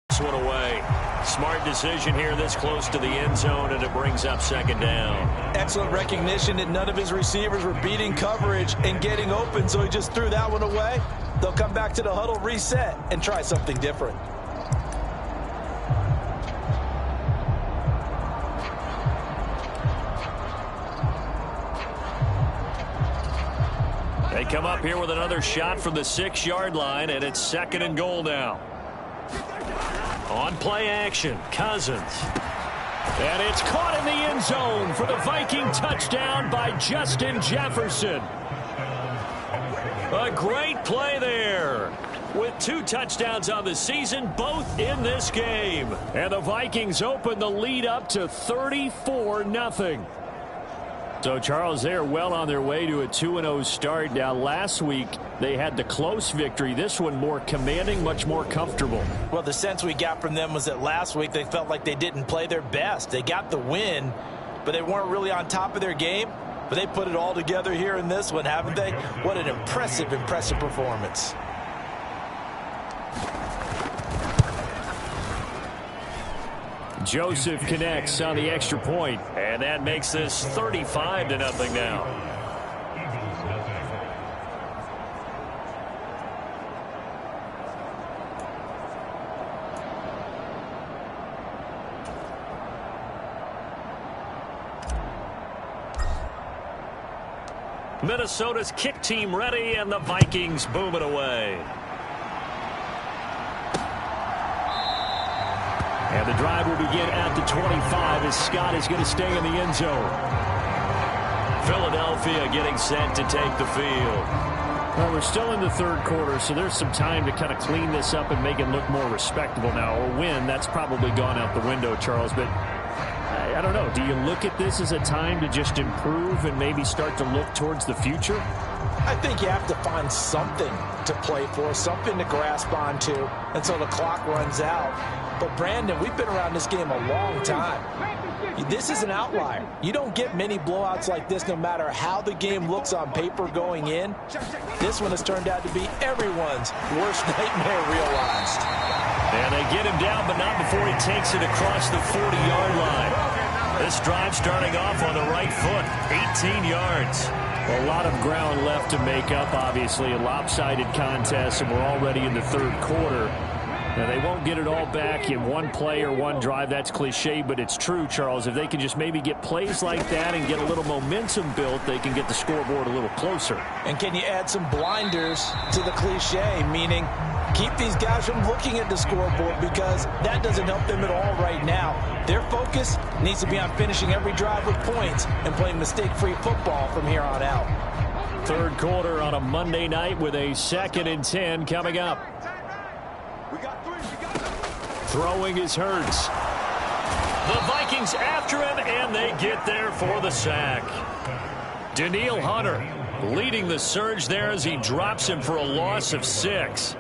This one away. Smart decision here this close to the end zone, and it brings up second down. Excellent recognition that none of his receivers were beating coverage and getting open, so he just threw that one away. They'll come back to the huddle, reset, and try something different. They come up here with another shot from the 6-yard line, and it's second and goal now. On play action, Cousins. And it's caught in the end zone for the Viking touchdown by Justin Jefferson. A great play there. With 2 touchdowns on the season, both in this game. And the Vikings open the lead up to 34-0. So, Charles, they're well on their way to a 2-0 start. Now, last week, they had the close victory. This one more commanding, much more comfortable. Well, the sense we got from them was that last week they felt like they didn't play their best. They got the win, but they weren't really on top of their game. But they put it all together here in this one, haven't they? What an impressive, impressive performance. Joseph connects on the extra point, and that makes this 35-0 now. Minnesota's kick team ready, and the Vikings boom it away. And the drive will begin at the 25 as Scott is going to stay in the end zone. Philadelphia getting set to take the field. Well, we're still in the third quarter, so there's some time to kind of clean this up and make it look more respectable now. Or win, that's probably gone out the window, Charles. But I don't know. Do you look at this as a time to just improve and maybe start to look towards the future? I think you have to find something to play for, something to grasp onto until the clock runs out. But, Brandon, we've been around this game a long time. This is an outlier. You don't get many blowouts like this no matter how the game looks on paper going in. This one has turned out to be everyone's worst nightmare realized. And they get him down, but not before he takes it across the 40-yard line. This drive starting off on the right foot, 18 yards. A lot of ground left to make up, obviously. A lopsided contest, and we're already in the third quarter. Now, they won't get it all back in one play or one drive. That's cliche, but it's true, Charles. If they can just maybe get plays like that and get a little momentum built, they can get the scoreboard a little closer. And can you add some blinders to the cliche, meaning keep these guys from looking at the scoreboard, because that doesn't help them at all right now. Their focus needs to be on finishing every drive with points and playing mistake-free football from here on out. Third quarter on a Monday night with a 2nd and 10 coming up. Throwing is Hurts. The Vikings after him, and they get there for the sack. Danielle Hunter leading the surge there as he drops him for a loss of 6.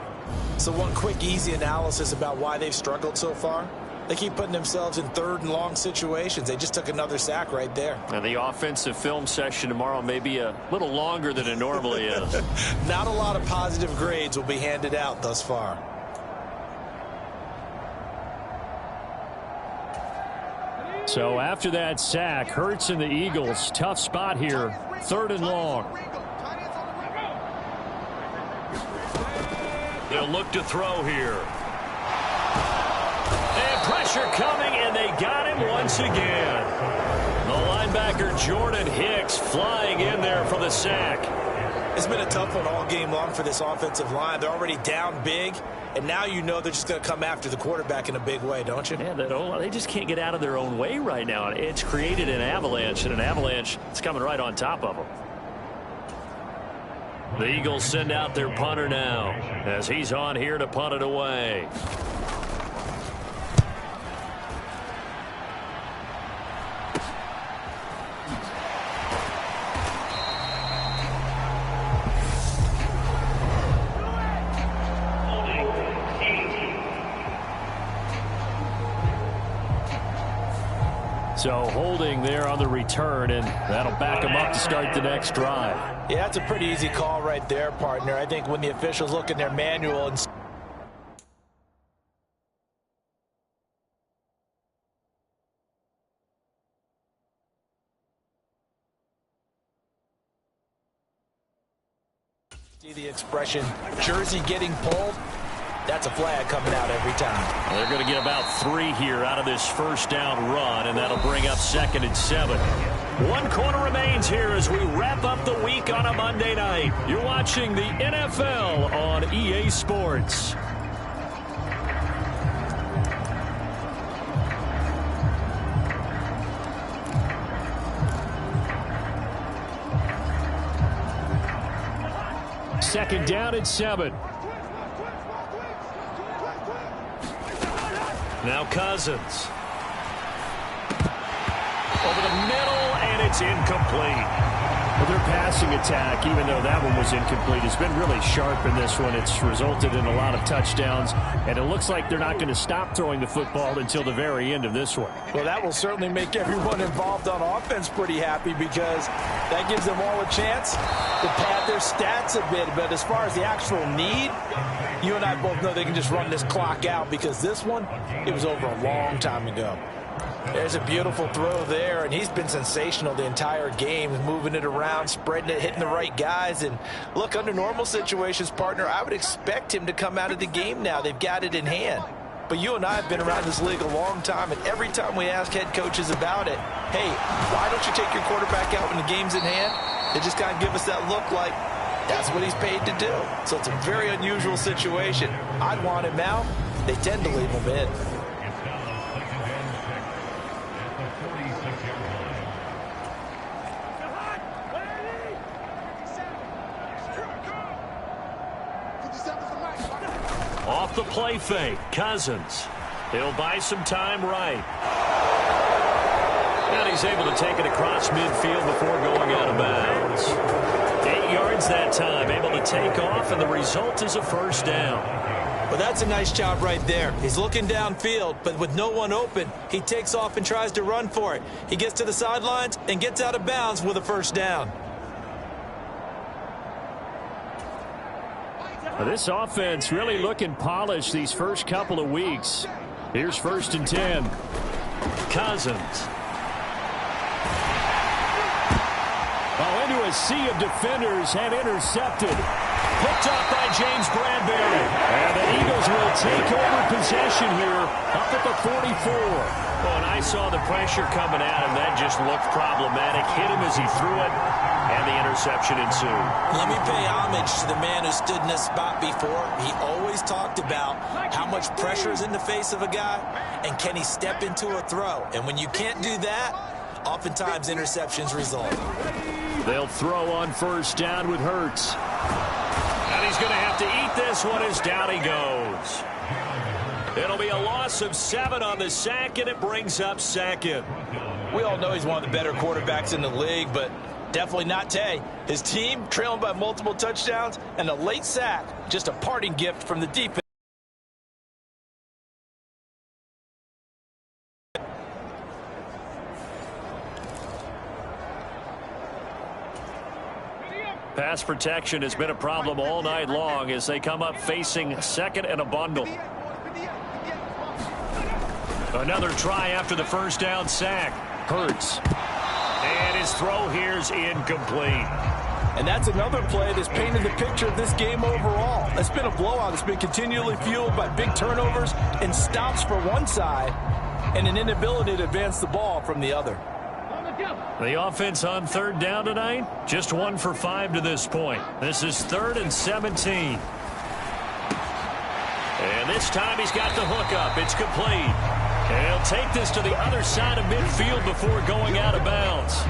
So one quick, easy analysis about why they've struggled so far. They keep putting themselves in 3rd and long situations. They just took another sack right there. And the offensive film session tomorrow may be a little longer than it normally is. Not a lot of positive grades will be handed out thus far. So after that sack, Hurts and the Eagles, tough spot here, 3rd and long. They'll look to throw here. And pressure coming, and they got him once again. The linebacker Jordan Hicks flying in there for the sack. It's been a tough one all game long for this offensive line. They're already down big, and now you know they're just going to come after the quarterback in a big way, don't you? Yeah, they just can't get out of their own way right now. It's created an avalanche, and an avalanche is coming right on top of them. The Eagles send out their punter now as he's on here to punt it away. So holding there on the return, and that'll back them up to start the next drive. Yeah, that's a pretty easy call right there, partner. I think when the officials look in their manual and see the expression, jersey getting pulled, that's a flag coming out every time. They're going to get about 3 here out of this first down run, and that'll bring up 2nd and 7. 1 quarter remains here as we wrap up the week on a Monday night. You're watching the NFL on EA Sports. Second down and 7. Now Cousins. Over the middle, and it's incomplete. Well, their passing attack, even though that one was incomplete, has been really sharp in this one. It's resulted in a lot of touchdowns, and it looks like they're not going to stop throwing the football until the very end of this one. Well, that will certainly make everyone involved on offense pretty happy, because that gives them all a chance to pad their stats a bit. But as far as the actual need, you and I both know they can just run this clock out, because this one, it was over a long time ago. There's a beautiful throw there, and he's been sensational the entire game, moving it around, spreading it, hitting the right guys. And look, under normal situations, partner, I would expect him to come out of the game now. They've got it in hand. But you and I have been around this league a long time, and every time we ask head coaches about it, hey, why don't you take your quarterback out when the game's in hand? They just kind of give us that look like that's what he's paid to do. So it's a very unusual situation. I'd want him out. They tend to leave him in. Off the play fake, Cousins. He'll buy some time right. he's able to take it across midfield before going out of bounds. 8 yards that time, able to take off, and the result is a first down. Well, that's a nice job right there. He's looking downfield, but with no one open, he takes off and tries to run for it. He gets to the sidelines and gets out of bounds with a first down. Well, this offense really looking polished these first couple of weeks. Here's 1st and 10. Cousins. Into a sea of defenders and intercepted. Picked off by James Bradbury. And the Eagles will take over possession here up at the 44. Well, and I saw the pressure coming at him. That just looked problematic. Hit him as he threw it, and the interception ensued. Let me pay homage to the man who stood in this spot before. He always talked about how much pressure is in the face of a guy, and can he step into a throw. And when you can't do that, oftentimes interceptions result. They'll throw on 1st down with Hurts. And he's going to have to eat this one as down he goes. It'll be a loss of 7 on the sack, and it brings up 2nd. We all know he's one of the better quarterbacks in the league, but definitely not Tay. His team trailing by multiple touchdowns, and a late sack, just a parting gift from the defense. Pass protection has been a problem all night long as they come up facing 2nd and a bundle. Another try after the 1st down sack. Hurts. And his throw here's incomplete. And that's another play that's painted the picture of this game overall. It's been a blowout. It's been continually fueled by big turnovers and stops for one side and an inability to advance the ball from the other. The offense on 3rd down tonight, just 1 for 5 to this point. This is 3rd and 17. And this time he's got the hook up. It's complete. And he'll take this to the other side of midfield before going out of bounds.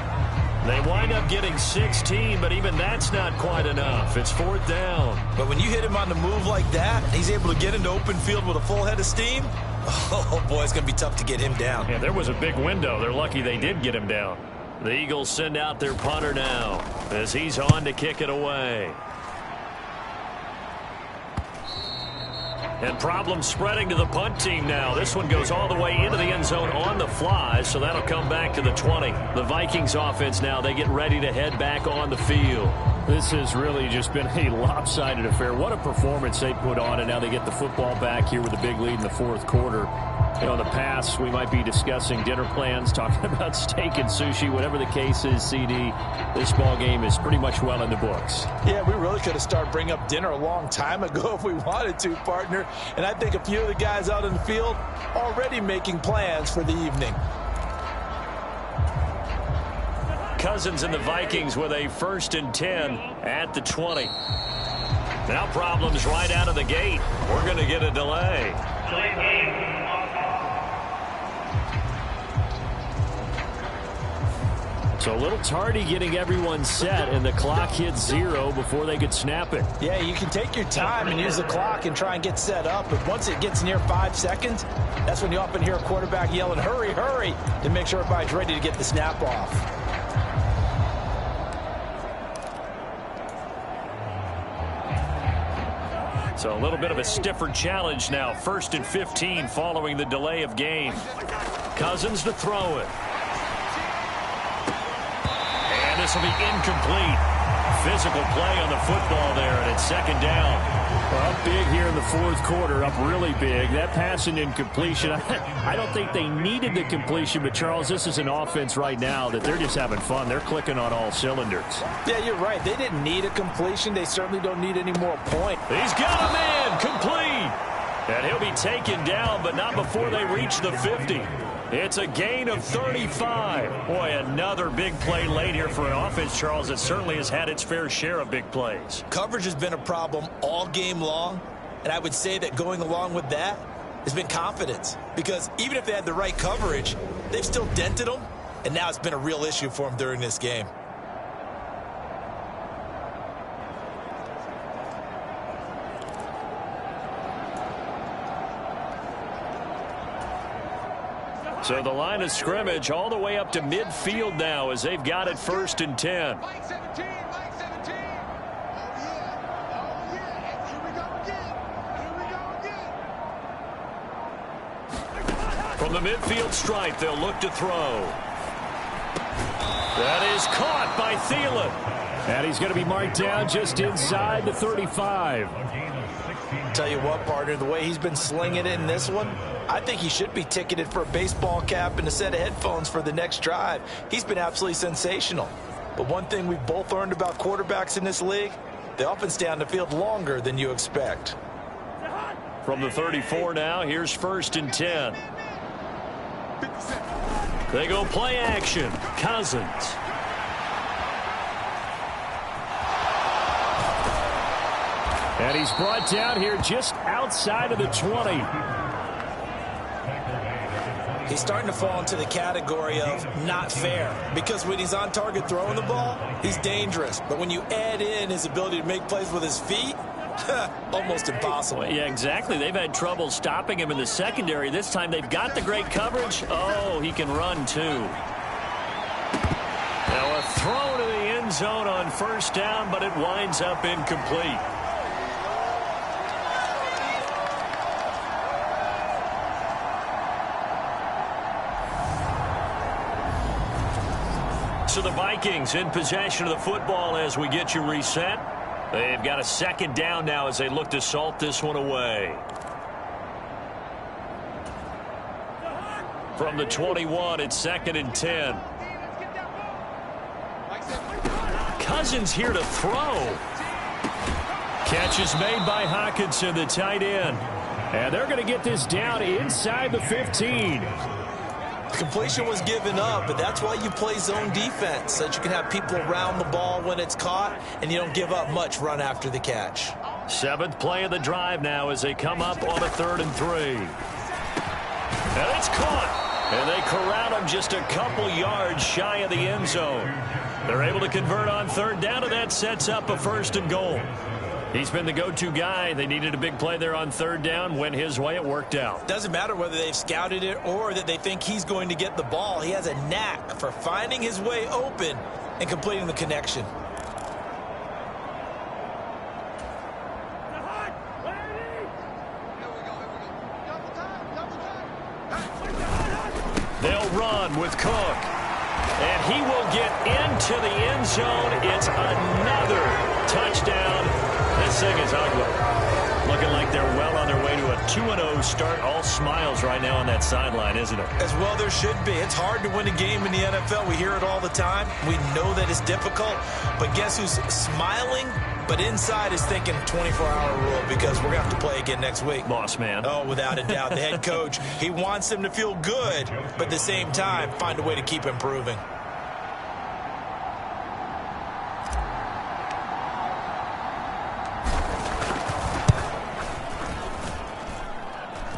They wind up getting 16, but even that's not quite enough. It's 4th down. But when you hit him on the move like that, he's able to get into open field with a full head of steam. Oh, boy, it's going to be tough to get him down. Yeah, there was a big window. They're lucky they did get him down. The Eagles send out their punter now as he's on to kick it away. And problems spreading to the punt team now. This one goes all the way into the end zone on the fly, so that'll come back to the 20. The Vikings offense now, they get ready to head back on the field. This has really just been a lopsided affair. What a performance they put on, and now they get the football back here with a big lead in the 4th quarter. You know, in the past, we might be discussing dinner plans, talking about steak and sushi, whatever the case is, CD. This ball game is pretty much well in the books. Yeah, we really could have started bringing up dinner a long time ago if we wanted to, partner. And I think a few of the guys out in the field already making plans for the evening. Cousins and the Vikings with a 1st and 10 at the 20. Now problems right out of the gate. We're going to get a delay. So a little tardy getting everyone set, and the clock hits 0 before they could snap it. Yeah, you can take your time and use the clock and try and get set up, but once it gets near 5 seconds, that's when you often hear a quarterback yelling, hurry, hurry, to make sure everybody's ready to get the snap off. So a little bit of a stiffer challenge now. 1st and 15 following the delay of game. Cousins to throw it. And this will be incomplete. Physical play on the football there, and it's 2nd down. Well, up big here in the 4th quarter, up really big. That pass and incompletion, I don't think they needed the completion, but Charles, this is an offense right now that they're just having fun. They're clicking on all cylinders. Yeah, you're right. They didn't need a completion. They certainly don't need any more points. He's got a man, complete. And he'll be taken down, but not before they reach the 50. It's a gain of 35. Boy, another big play late here for an offense, Charles, that certainly has had its fair share of big plays. Coverage has been a problem all game long, and I would say that going along with that has been confidence. Because even if they had the right coverage, they've still dented them, and now it's been a real issue for them during this game. So the line of scrimmage all the way up to midfield now as they've got it 1st and 10. From the midfield stripe, they'll look to throw. That is caught by Thielen. And he's going to be marked down just inside the 35. Tell you what, partner, the way he's been slinging it in this one, I think he should be ticketed for a baseball cap and a set of headphones for the next drive. He's been absolutely sensational. But one thing we've both learned about quarterbacks in this league, they often stay on the field longer than you expect. From the 34 now, here's 1st and 10. They go play action. Cousins. And he's brought down here just outside of the 20. He's starting to fall into the category of not fair, because when he's on target throwing the ball, he's dangerous. But when you add in his ability to make plays with his feet, almost impossible. Well, yeah, exactly. They've had trouble stopping him in the secondary. This time they've got the great coverage. Oh, he can run too. Now a throw to the end zone on 1st down, but it winds up incomplete. So the Vikings in possession of the football as we get you reset. They've got a 2nd down now as they look to salt this one away. From the 21, it's 2nd and 10. Cousins here to throw. Catch is made by Hawkinson, the tight end. And they're going to get this down inside the 15. Completion was given up, but that's why you play zone defense, so that you can have people around the ball when it's caught, and you don't give up much run after the catch. 7th play of the drive now as they come up on a 3rd and 3. And it's caught. And they corral him just a couple yards shy of the end zone. They're able to convert on 3rd down, and that sets up a 1st and goal. He's been the go-to guy. They needed a big play there on 3rd down. Went his way. It worked out. Doesn't matter whether they've scouted it or that they think he's going to get the ball. He has a knack for finding his way open and completing the connection. They'll run with Cook. And he will get into the end zone. It's another touchdown. This thing is ugly. Looking like they're well on their way to a 2-0 start. All smiles right now on that sideline, isn't it? As well there should be. It's hard to win a game in the NFL. We hear it all the time. We know that it's difficult. But guess who's smiling? But inside is thinking 24-hour rule, because we're going to have to play again next week. Boss man. Oh, without a doubt. The head coach, he wants them to feel good, but at the same time, find a way to keep improving.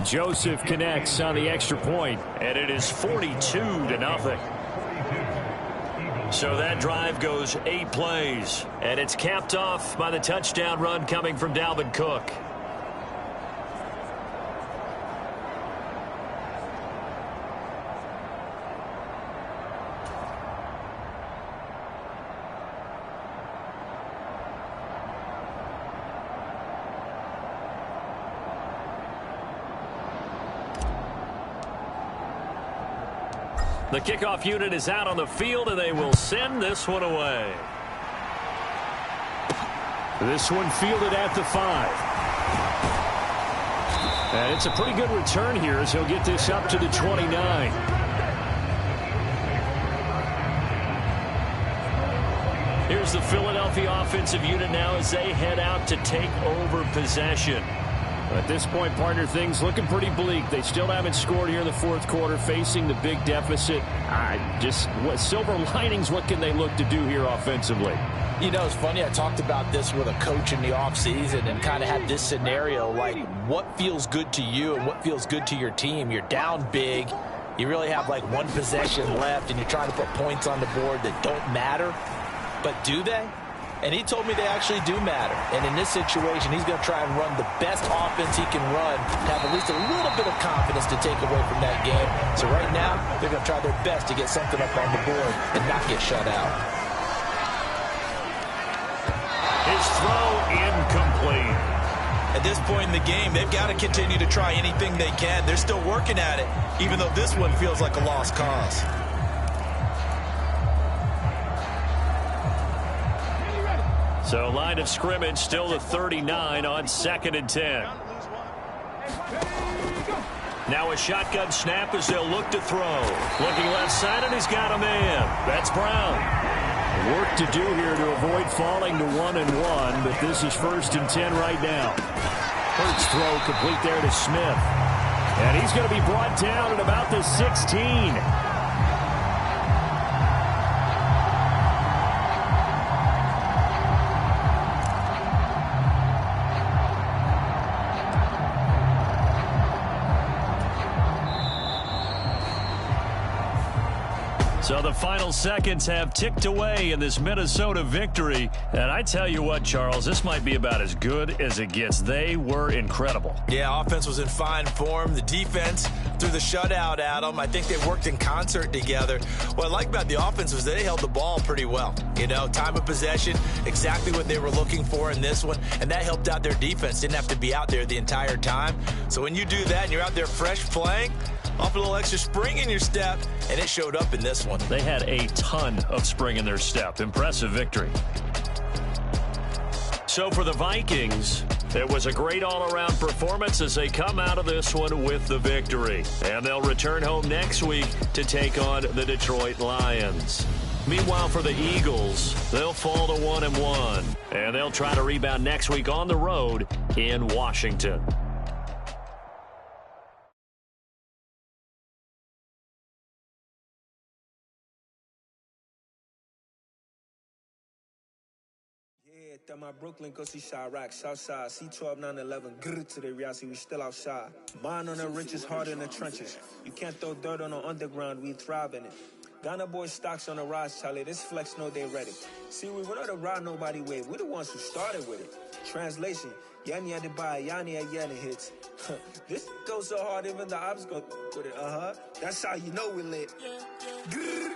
Joseph connects on the extra point, and it is 42-0. So that drive goes 8 plays, and it's capped off by the touchdown run coming from Dalvin Cook. The kickoff unit is out on the field, and they will send this one away. This one fielded at the 5. And it's a pretty good return here as he'll get this up to the 29. Here's the Philadelphia offensive unit now as they head out to take over possession. At this point, partner, things looking pretty bleak. They still haven't scored here in the 4th quarter, facing the big deficit. What silver linings, what can they look to do here offensively? You know, it's funny. I talked about this with a coach in the offseason and kind of had this scenario, like what feels good to you and what feels good to your team. You're down big. You really have like one possession left, and you're trying to put points on the board that don't matter. But do they? And he told me they actually do matter. And in this situation, he's going to try and run the best offense he can run to have at least a little bit of confidence to take away from that game. So right now, they're going to try their best to get something up on the board and not get shut out. His throw incomplete. At this point in the game, they've got to continue to try anything they can. They're still working at it, even though this one feels like a lost cause. So line of scrimmage still to 39 on 2nd and 10. Now a shotgun snap as they'll look to throw. Looking left side, and he's got a man. That's Brown. Work to do here to avoid falling to 1-1, but this is 1st and 10 right now. Hurts throw complete there to Smith. And he's going to be brought down at about the 16. So the final seconds have ticked away in this Minnesota victory. And I tell you what, Charles, this might be about as good as it gets. They were incredible. Yeah, offense was in fine form. The defense threw the shutout at them. I think they worked in concert together. What I like about the offense was they held the ball pretty well. You know, time of possession, exactly what they were looking for in this one. And that helped out their defense. Didn't have to be out there the entire time. So when you do that and you're out there fresh playing, off a little extra spring in your step, and it showed up in this one. They had a ton of spring in their step. Impressive victory. So for the Vikings, it was a great all-around performance as they come out of this one with the victory. And they'll return home next week to take on the Detroit Lions. Meanwhile, for the Eagles, they'll fall to 1-1. And they'll try to rebound next week on the road in Washington. My Brooklyn, go see Chirac, Southside, C12, 911, grr to the reality, we still outside. Mine on the richest, hard in the trenches. You can't throw dirt on the underground, we thrive in it. Ghana boys stocks on the rise, Charlie, this flex know they ready. See, we not a ride nobody wave, we the ones who started with it. Translation, Yanni had to buy, Yanni had Yanni hits. This goes so hard, even the ops go with it, That's how you know we lit. Grr.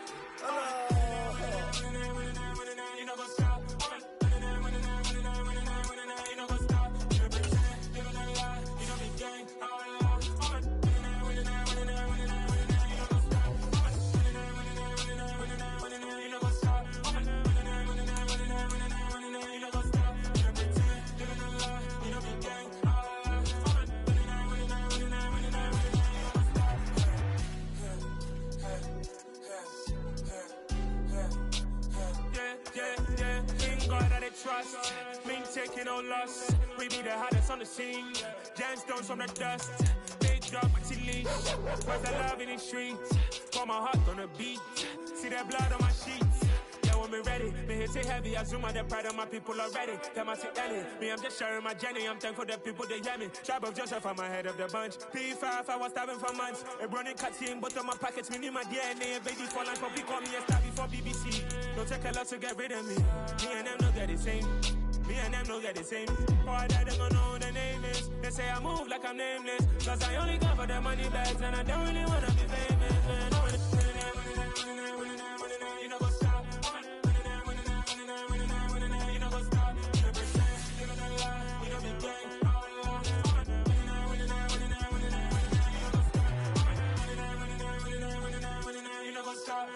Trust, been taking no loss. We be the hottest on the scene. Gemstones from the dust. Big drop with leash. Where's the love in the streets? Pour my heart on the beat. See that blood on my sheets. Yeah, when we ready, me hit it heavy. I zoom on the pride of my people already. Them I see Ellie. Me, I'm just sharing my journey. I'm thankful the people they hear me. Tribe of Joseph, I'm ahead of the bunch. P5, I was starving for months. A running cutscene, but on my pockets, me need my DNA. And baby for life, but we call me a star before BBC. Don't take a lot to get rid of me. Me and them know they're the same. Me and them know they're the same. Boy, that they don't know who the name is. They say I move like I'm nameless. Cause I only come for the money bags. And I don't really wanna be famous, man. You know what's up? You know what's up? We don't be gang. You know what's up?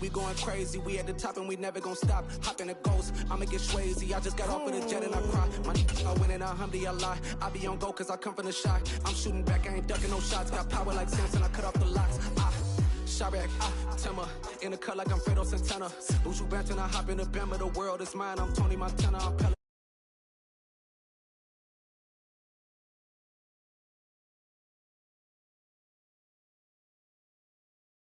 We going crazy, we at the top and we never gonna stop. Hop in a ghost, I'ma get swayzy. I just got off of the jet and I cry. My I win and alhamdulillah. I be on go cause I come from the shot. I'm shooting back, I ain't ducking no shots. Got power like Samson, I cut off the locks. Chirac, Timmer, in the cut like I'm Fredo Santana. Buju Banton, I hop in the Bama, the world is mine. I'm Tony Montana, I'm Pelican.